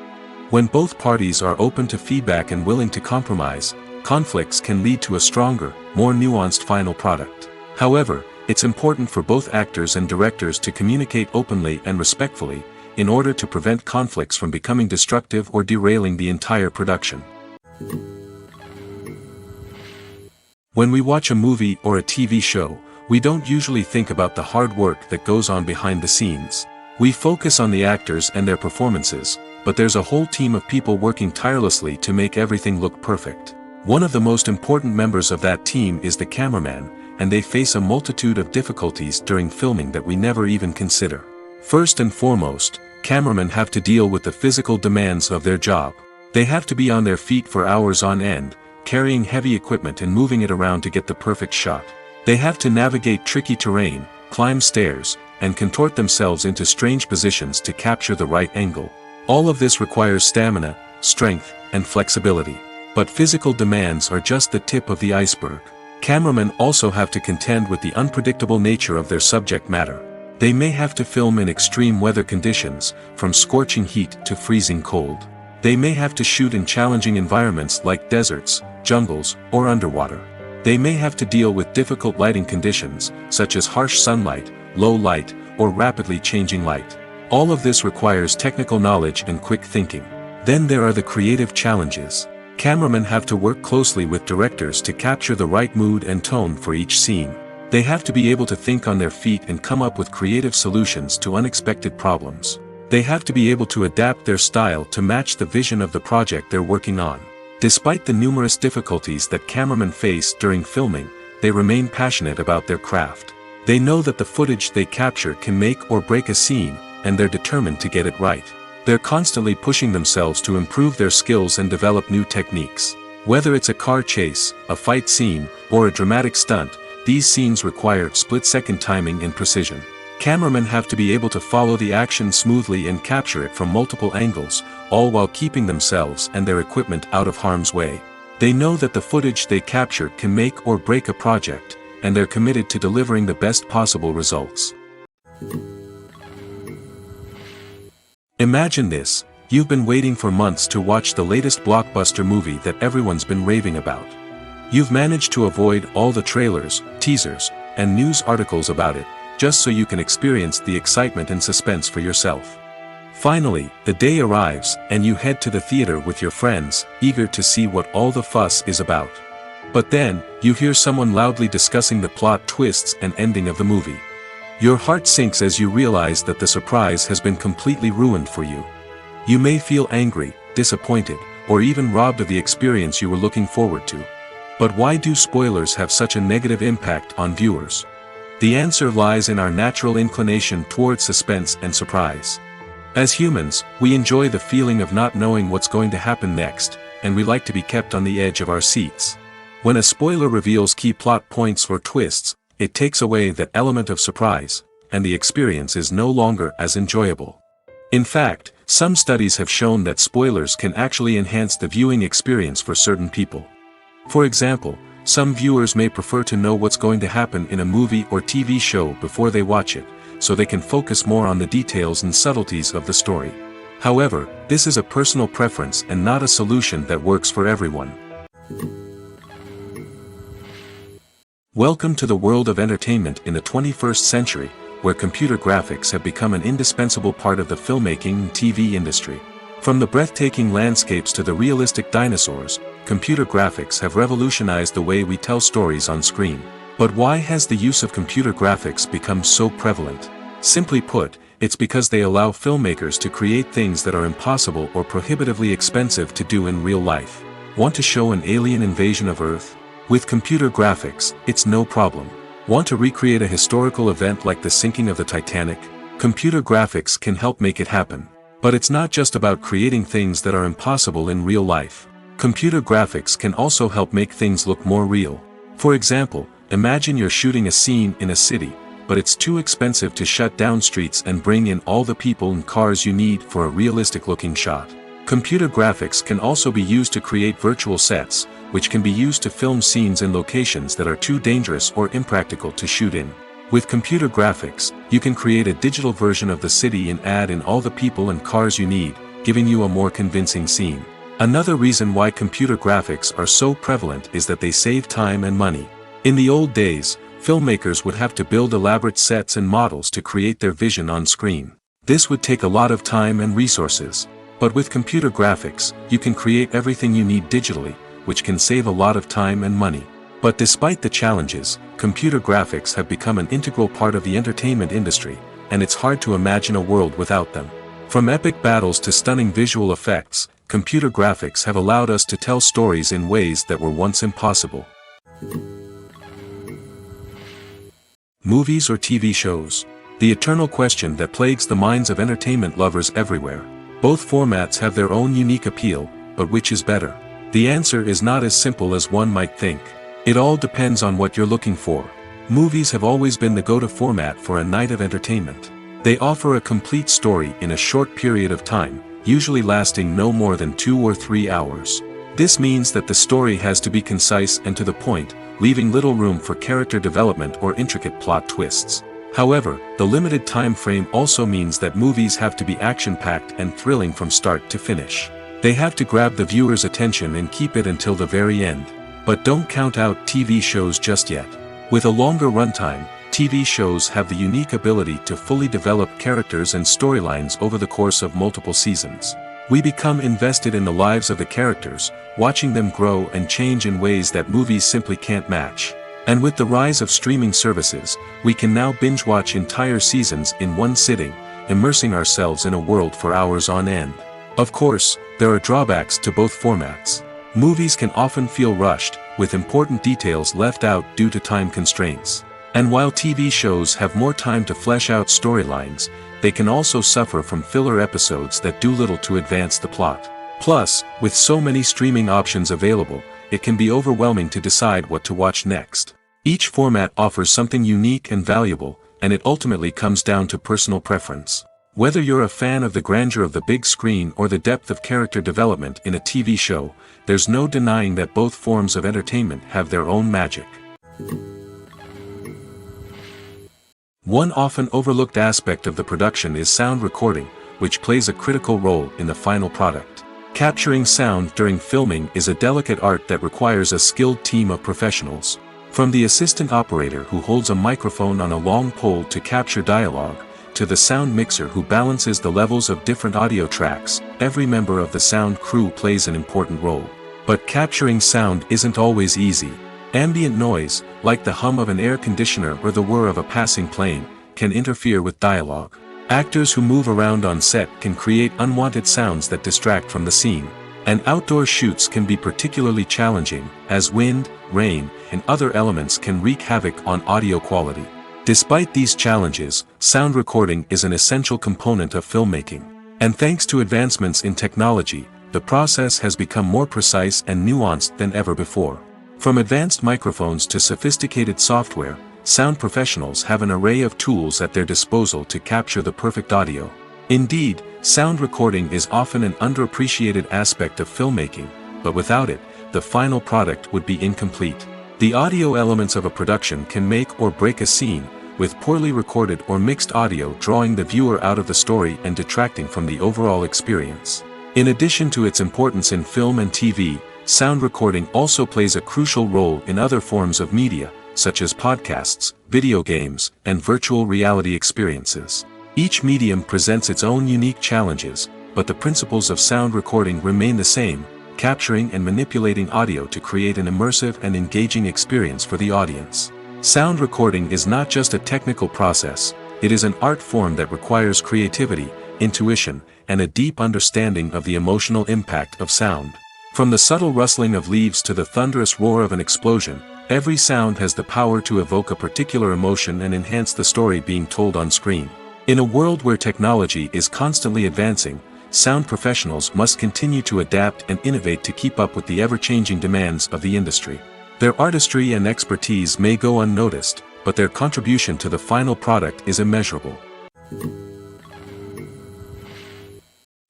When both parties are open to feedback and willing to compromise, conflicts can lead to a stronger, more nuanced final product. However, it's important for both actors and directors to communicate openly and respectfully, in order to prevent conflicts from becoming destructive or derailing the entire production. When we watch a movie or a TV show, we don't usually think about the hard work that goes on behind the scenes. We focus on the actors and their performances, but there's a whole team of people working tirelessly to make everything look perfect. One of the most important members of that team is the cameraman, and they face a multitude of difficulties during filming that we never even consider. First and foremost, cameramen have to deal with the physical demands of their job. They have to be on their feet for hours on end, carrying heavy equipment and moving it around to get the perfect shot. They have to navigate tricky terrain, climb stairs, and contort themselves into strange positions to capture the right angle. All of this requires stamina, strength, and flexibility. But physical demands are just the tip of the iceberg. Cameramen also have to contend with the unpredictable nature of their subject matter. They may have to film in extreme weather conditions, from scorching heat to freezing cold. They may have to shoot in challenging environments like deserts, jungles, or underwater. They may have to deal with difficult lighting conditions, such as harsh sunlight, low light, or rapidly changing light. All of this requires technical knowledge and quick thinking. Then there are the creative challenges. Cameramen have to work closely with directors to capture the right mood and tone for each scene. They have to be able to think on their feet and come up with creative solutions to unexpected problems. They have to be able to adapt their style to match the vision of the project they're working on. Despite the numerous difficulties that cameramen face during filming, they remain passionate about their craft. They know that the footage they capture can make or break a scene, and they're determined to get it right. They're constantly pushing themselves to improve their skills and develop new techniques. Whether it's a car chase, a fight scene, or a dramatic stunt, these scenes require split-second timing and precision. Cameramen have to be able to follow the action smoothly and capture it from multiple angles, all while keeping themselves and their equipment out of harm's way. They know that the footage they capture can make or break a project, and they're committed to delivering the best possible results. Imagine this: you've been waiting for months to watch the latest blockbuster movie that everyone's been raving about. You've managed to avoid all the trailers, teasers, and news articles about it, just so you can experience the excitement and suspense for yourself. Finally, the day arrives, and you head to the theater with your friends, eager to see what all the fuss is about. But then, you hear someone loudly discussing the plot twists and ending of the movie. Your heart sinks as you realize that the surprise has been completely ruined for you. You may feel angry, disappointed, or even robbed of the experience you were looking forward to. But why do spoilers have such a negative impact on viewers? The answer lies in our natural inclination toward suspense and surprise. As humans, we enjoy the feeling of not knowing what's going to happen next, and we like to be kept on the edge of our seats. When a spoiler reveals key plot points or twists, it takes away that element of surprise, and the experience is no longer as enjoyable. In fact, some studies have shown that spoilers can actually enhance the viewing experience for certain people. For example, some viewers may prefer to know what's going to happen in a movie or TV show before they watch it, so they can focus more on the details and subtleties of the story. However, this is a personal preference and not a solution that works for everyone. Welcome to the world of entertainment in the 21st century, where computer graphics have become an indispensable part of the filmmaking and TV industry. From the breathtaking landscapes to the realistic dinosaurs, computer graphics have revolutionized the way we tell stories on screen. But why has the use of computer graphics become so prevalent? Simply put, it's because they allow filmmakers to create things that are impossible or prohibitively expensive to do in real life. Want to show an alien invasion of Earth? With computer graphics, it's no problem. Want to recreate a historical event like the sinking of the Titanic? Computer graphics can help make it happen. But it's not just about creating things that are impossible in real life. Computer graphics can also help make things look more real. For example, imagine you're shooting a scene in a city, but it's too expensive to shut down streets and bring in all the people and cars you need for a realistic-looking shot. Computer graphics can also be used to create virtual sets, which can be used to film scenes in locations that are too dangerous or impractical to shoot in. With computer graphics, you can create a digital version of the city and add in all the people and cars you need, giving you a more convincing scene. Another reason why computer graphics are so prevalent is that they save time and money. In the old days, filmmakers would have to build elaborate sets and models to create their vision on screen. This would take a lot of time and resources. But with computer graphics, you can create everything you need digitally, which can save a lot of time and money. But despite the challenges, computer graphics have become an integral part of the entertainment industry, and it's hard to imagine a world without them. From epic battles to stunning visual effects, computer graphics have allowed us to tell stories in ways that were once impossible. Movies or TV shows? The eternal question that plagues the minds of entertainment lovers everywhere. Both formats have their own unique appeal, but which is better? The answer is not as simple as one might think. It all depends on what you're looking for. Movies have always been the go-to format for a night of entertainment. They offer a complete story in a short period of time, usually lasting no more than 2 or 3 hours. This means that the story has to be concise and to the point, leaving little room for character development or intricate plot twists. However, the limited time frame also means that movies have to be action-packed and thrilling from start to finish. They have to grab the viewer's attention and keep it until the very end. But don't count out TV shows just yet. With a longer runtime, TV shows have the unique ability to fully develop characters and storylines over the course of multiple seasons. We become invested in the lives of the characters, watching them grow and change in ways that movies simply can't match. And with the rise of streaming services, we can now binge-watch entire seasons in one sitting, immersing ourselves in a world for hours on end. Of course, there are drawbacks to both formats. Movies can often feel rushed, with important details left out due to time constraints. And while TV shows have more time to flesh out storylines, they can also suffer from filler episodes that do little to advance the plot. Plus, with so many streaming options available, it can be overwhelming to decide what to watch next. Each format offers something unique and valuable, and it ultimately comes down to personal preference. Whether you're a fan of the grandeur of the big screen or the depth of character development in a TV show, there's no denying that both forms of entertainment have their own magic. One often overlooked aspect of the production is sound recording, which plays a critical role in the final product. Capturing sound during filming is a delicate art that requires a skilled team of professionals. From the assistant operator who holds a microphone on a long pole to capture dialogue, to the sound mixer who balances the levels of different audio tracks. Every member of the sound crew plays an important role. But capturing sound isn't always easy. Ambient noise, like the hum of an air conditioner or the whir of a passing plane, can interfere with dialogue. Actors who move around on set can create unwanted sounds that distract from the scene. And outdoor shoots can be particularly challenging, as wind, rain, and other elements can wreak havoc on audio quality. Despite these challenges, sound recording is an essential component of filmmaking. And thanks to advancements in technology, the process has become more precise and nuanced than ever before. From advanced microphones to sophisticated software, sound professionals have an array of tools at their disposal to capture the perfect audio. Indeed, sound recording is often an underappreciated aspect of filmmaking, but without it, the final product would be incomplete. The audio elements of a production can make or break a scene, with poorly recorded or mixed audio drawing the viewer out of the story and detracting from the overall experience. In addition to its importance in film and TV, sound recording also plays a crucial role in other forms of media, such as podcasts, video games, and virtual reality experiences. Each medium presents its own unique challenges, but the principles of sound recording remain the same, capturing and manipulating audio to create an immersive and engaging experience for the audience. Sound recording is not just a technical process, it is an art form that requires creativity, intuition, and a deep understanding of the emotional impact of sound. From the subtle rustling of leaves to the thunderous roar of an explosion, every sound has the power to evoke a particular emotion and enhance the story being told on screen. In a world where technology is constantly advancing, sound professionals must continue to adapt and innovate to keep up with the ever-changing demands of the industry. Their artistry and expertise may go unnoticed, but their contribution to the final product is immeasurable.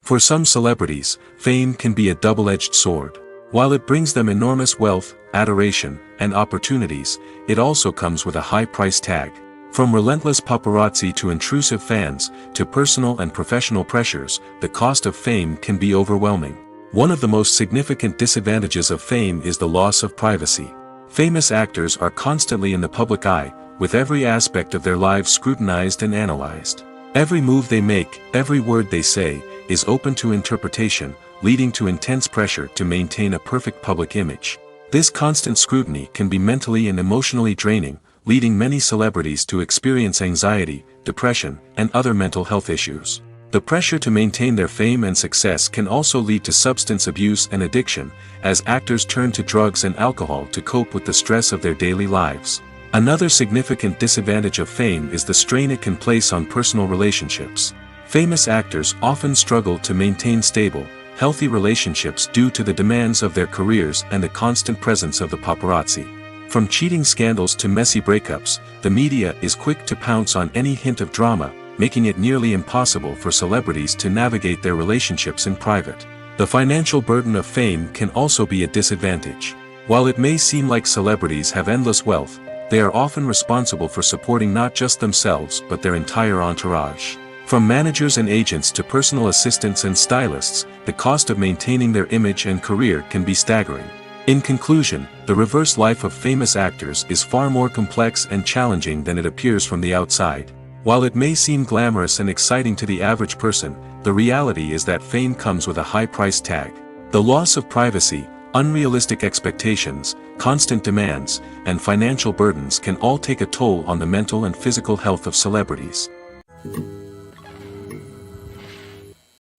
For some celebrities, fame can be a double-edged sword. While it brings them enormous wealth, adoration, and opportunities, it also comes with a high price tag. From relentless paparazzi to intrusive fans, to personal and professional pressures, the cost of fame can be overwhelming. One of the most significant disadvantages of fame is the loss of privacy. Famous actors are constantly in the public eye, with every aspect of their lives scrutinized and analyzed. Every move they make, every word they say, is open to interpretation, leading to intense pressure to maintain a perfect public image. This constant scrutiny can be mentally and emotionally draining, leading many celebrities to experience anxiety, depression, and other mental health issues. The pressure to maintain their fame and success can also lead to substance abuse and addiction, as actors turn to drugs and alcohol to cope with the stress of their daily lives. Another significant disadvantage of fame is the strain it can place on personal relationships. Famous actors often struggle to maintain stable, healthy relationships due to the demands of their careers and the constant presence of the paparazzi. From cheating scandals to messy breakups, the media is quick to pounce on any hint of drama, making it nearly impossible for celebrities to navigate their relationships in private. The financial burden of fame can also be a disadvantage. While it may seem like celebrities have endless wealth, they are often responsible for supporting not just themselves but their entire entourage. From managers and agents to personal assistants and stylists, the cost of maintaining their image and career can be staggering. In conclusion, the reverse life of famous actors is far more complex and challenging than it appears from the outside. While it may seem glamorous and exciting to the average person, the reality is that fame comes with a high price tag. The loss of privacy, unrealistic expectations, constant demands, and financial burdens can all take a toll on the mental and physical health of celebrities.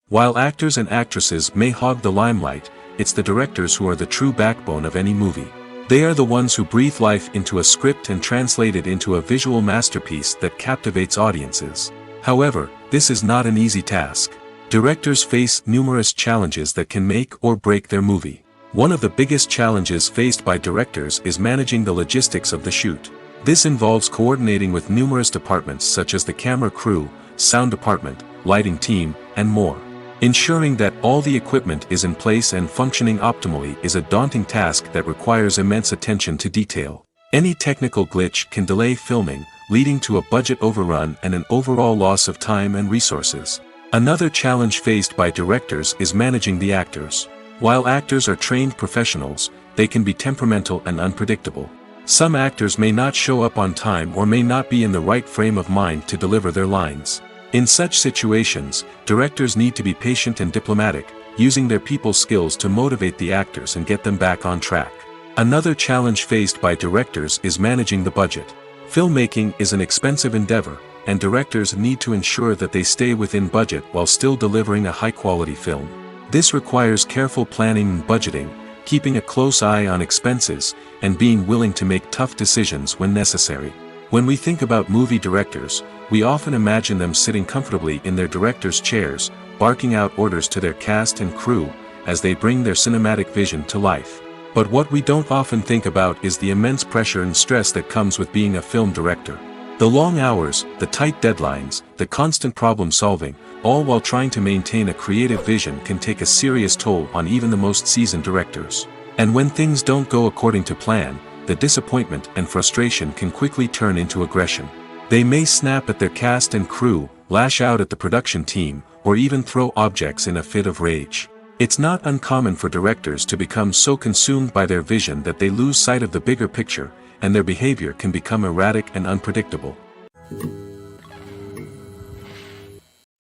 While actors and actresses may hog the limelight, it's the directors who are the true backbone of any movie. They are the ones who breathe life into a script and translate it into a visual masterpiece that captivates audiences. However, this is not an easy task. Directors face numerous challenges that can make or break their movie. One of the biggest challenges faced by directors is managing the logistics of the shoot. This involves coordinating with numerous departments such as the camera crew, sound department, lighting team, and more. Ensuring that all the equipment is in place and functioning optimally is a daunting task that requires immense attention to detail. Any technical glitch can delay filming, leading to a budget overrun and an overall loss of time and resources. Another challenge faced by directors is managing the actors. While actors are trained professionals, they can be temperamental and unpredictable. Some actors may not show up on time or may not be in the right frame of mind to deliver their lines. In such situations, directors need to be patient and diplomatic, using their people skills to motivate the actors and get them back on track. Another challenge faced by directors is managing the budget. Filmmaking is an expensive endeavor, and directors need to ensure that they stay within budget while still delivering a high-quality film. This requires careful planning and budgeting, keeping a close eye on expenses, and being willing to make tough decisions when necessary. When we think about movie directors, we often imagine them sitting comfortably in their director's chairs, barking out orders to their cast and crew, as they bring their cinematic vision to life. But what we don't often think about is the immense pressure and stress that comes with being a film director. The long hours, the tight deadlines, the constant problem solving, all while trying to maintain a creative vision can take a serious toll on even the most seasoned directors. And when things don't go according to plan, the disappointment and frustration can quickly turn into aggression. They may snap at their cast and crew, lash out at the production team, or even throw objects in a fit of rage. It's not uncommon for directors to become so consumed by their vision that they lose sight of the bigger picture, and their behavior can become erratic and unpredictable.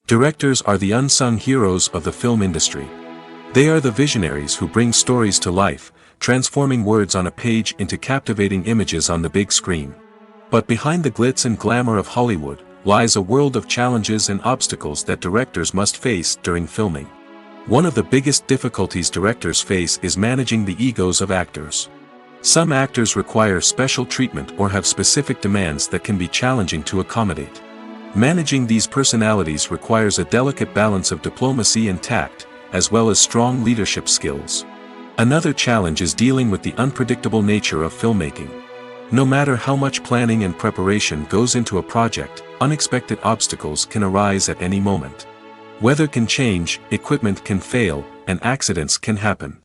Directors are the unsung heroes of the film industry. They are the visionaries who bring stories to life, transforming words on a page into captivating images on the big screen. But behind the glitz and glamour of Hollywood, lies a world of challenges and obstacles that directors must face during filming. One of the biggest difficulties directors face is managing the egos of actors. Some actors require special treatment or have specific demands that can be challenging to accommodate. Managing these personalities requires a delicate balance of diplomacy and tact, as well as strong leadership skills. Another challenge is dealing with the unpredictable nature of filmmaking. No matter how much planning and preparation goes into a project, unexpected obstacles can arise at any moment. Weather can change, equipment can fail, and accidents can happen.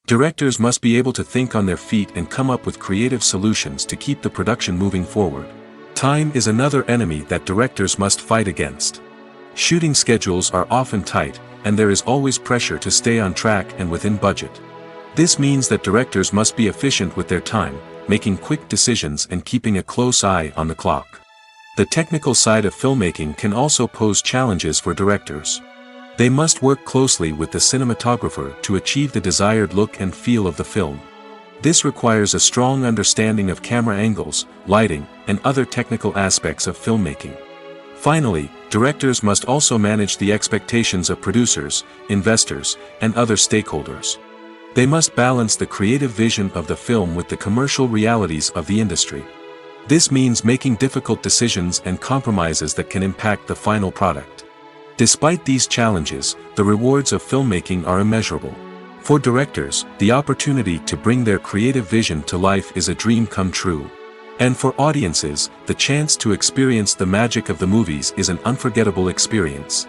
Directors must be able to think on their feet and come up with creative solutions to keep the production moving forward. Time is another enemy that directors must fight against. Shooting schedules are often tight, and there is always pressure to stay on track and within budget. This means that directors must be efficient with their time, making quick decisions and keeping a close eye on the clock. The technical side of filmmaking can also pose challenges for directors. They must work closely with the cinematographer to achieve the desired look and feel of the film. This requires a strong understanding of camera angles, lighting, and other technical aspects of filmmaking. Finally, directors must also manage the expectations of producers, investors, and other stakeholders. They must balance the creative vision of the film with the commercial realities of the industry. This means making difficult decisions and compromises that can impact the final product. Despite these challenges, the rewards of filmmaking are immeasurable. For directors, the opportunity to bring their creative vision to life is a dream come true. And for audiences, the chance to experience the magic of the movies is an unforgettable experience.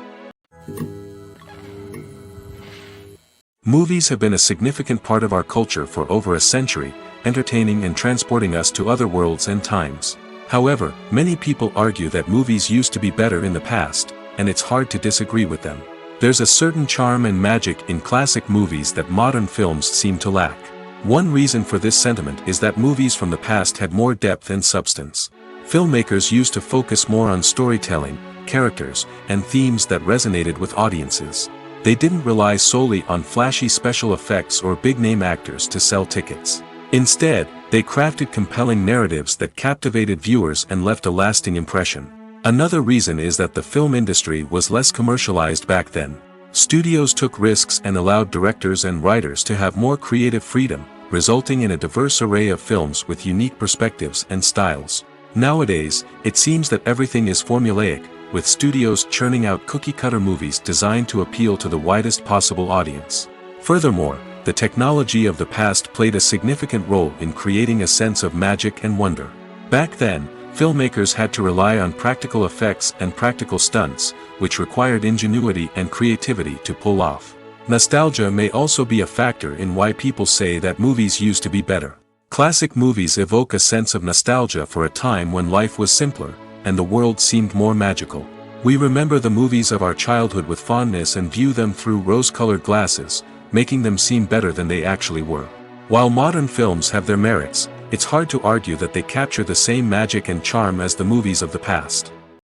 Movies have been a significant part of our culture for over a century, entertaining and transporting us to other worlds and times. However, many people argue that movies used to be better in the past, and it's hard to disagree with them. There's a certain charm and magic in classic movies that modern films seem to lack. One reason for this sentiment is that movies from the past had more depth and substance. Filmmakers used to focus more on storytelling, characters, and themes that resonated with audiences. They didn't rely solely on flashy special effects or big-name actors to sell tickets. Instead, they crafted compelling narratives that captivated viewers and left a lasting impression. Another reason is that the film industry was less commercialized back then. Studios took risks and allowed directors and writers to have more creative freedom, resulting in a diverse array of films with unique perspectives and styles. Nowadays, it seems that everything is formulaic, with studios churning out cookie-cutter movies designed to appeal to the widest possible audience. Furthermore, the technology of the past played a significant role in creating a sense of magic and wonder. Back then, filmmakers had to rely on practical effects and practical stunts, which required ingenuity and creativity to pull off. Nostalgia may also be a factor in why people say that movies used to be better. Classic movies evoke a sense of nostalgia for a time when life was simpler, and the world seemed more magical. We remember the movies of our childhood with fondness and view them through rose-colored glasses, making them seem better than they actually were. While modern films have their merits, it's hard to argue that they capture the same magic and charm as the movies of the past.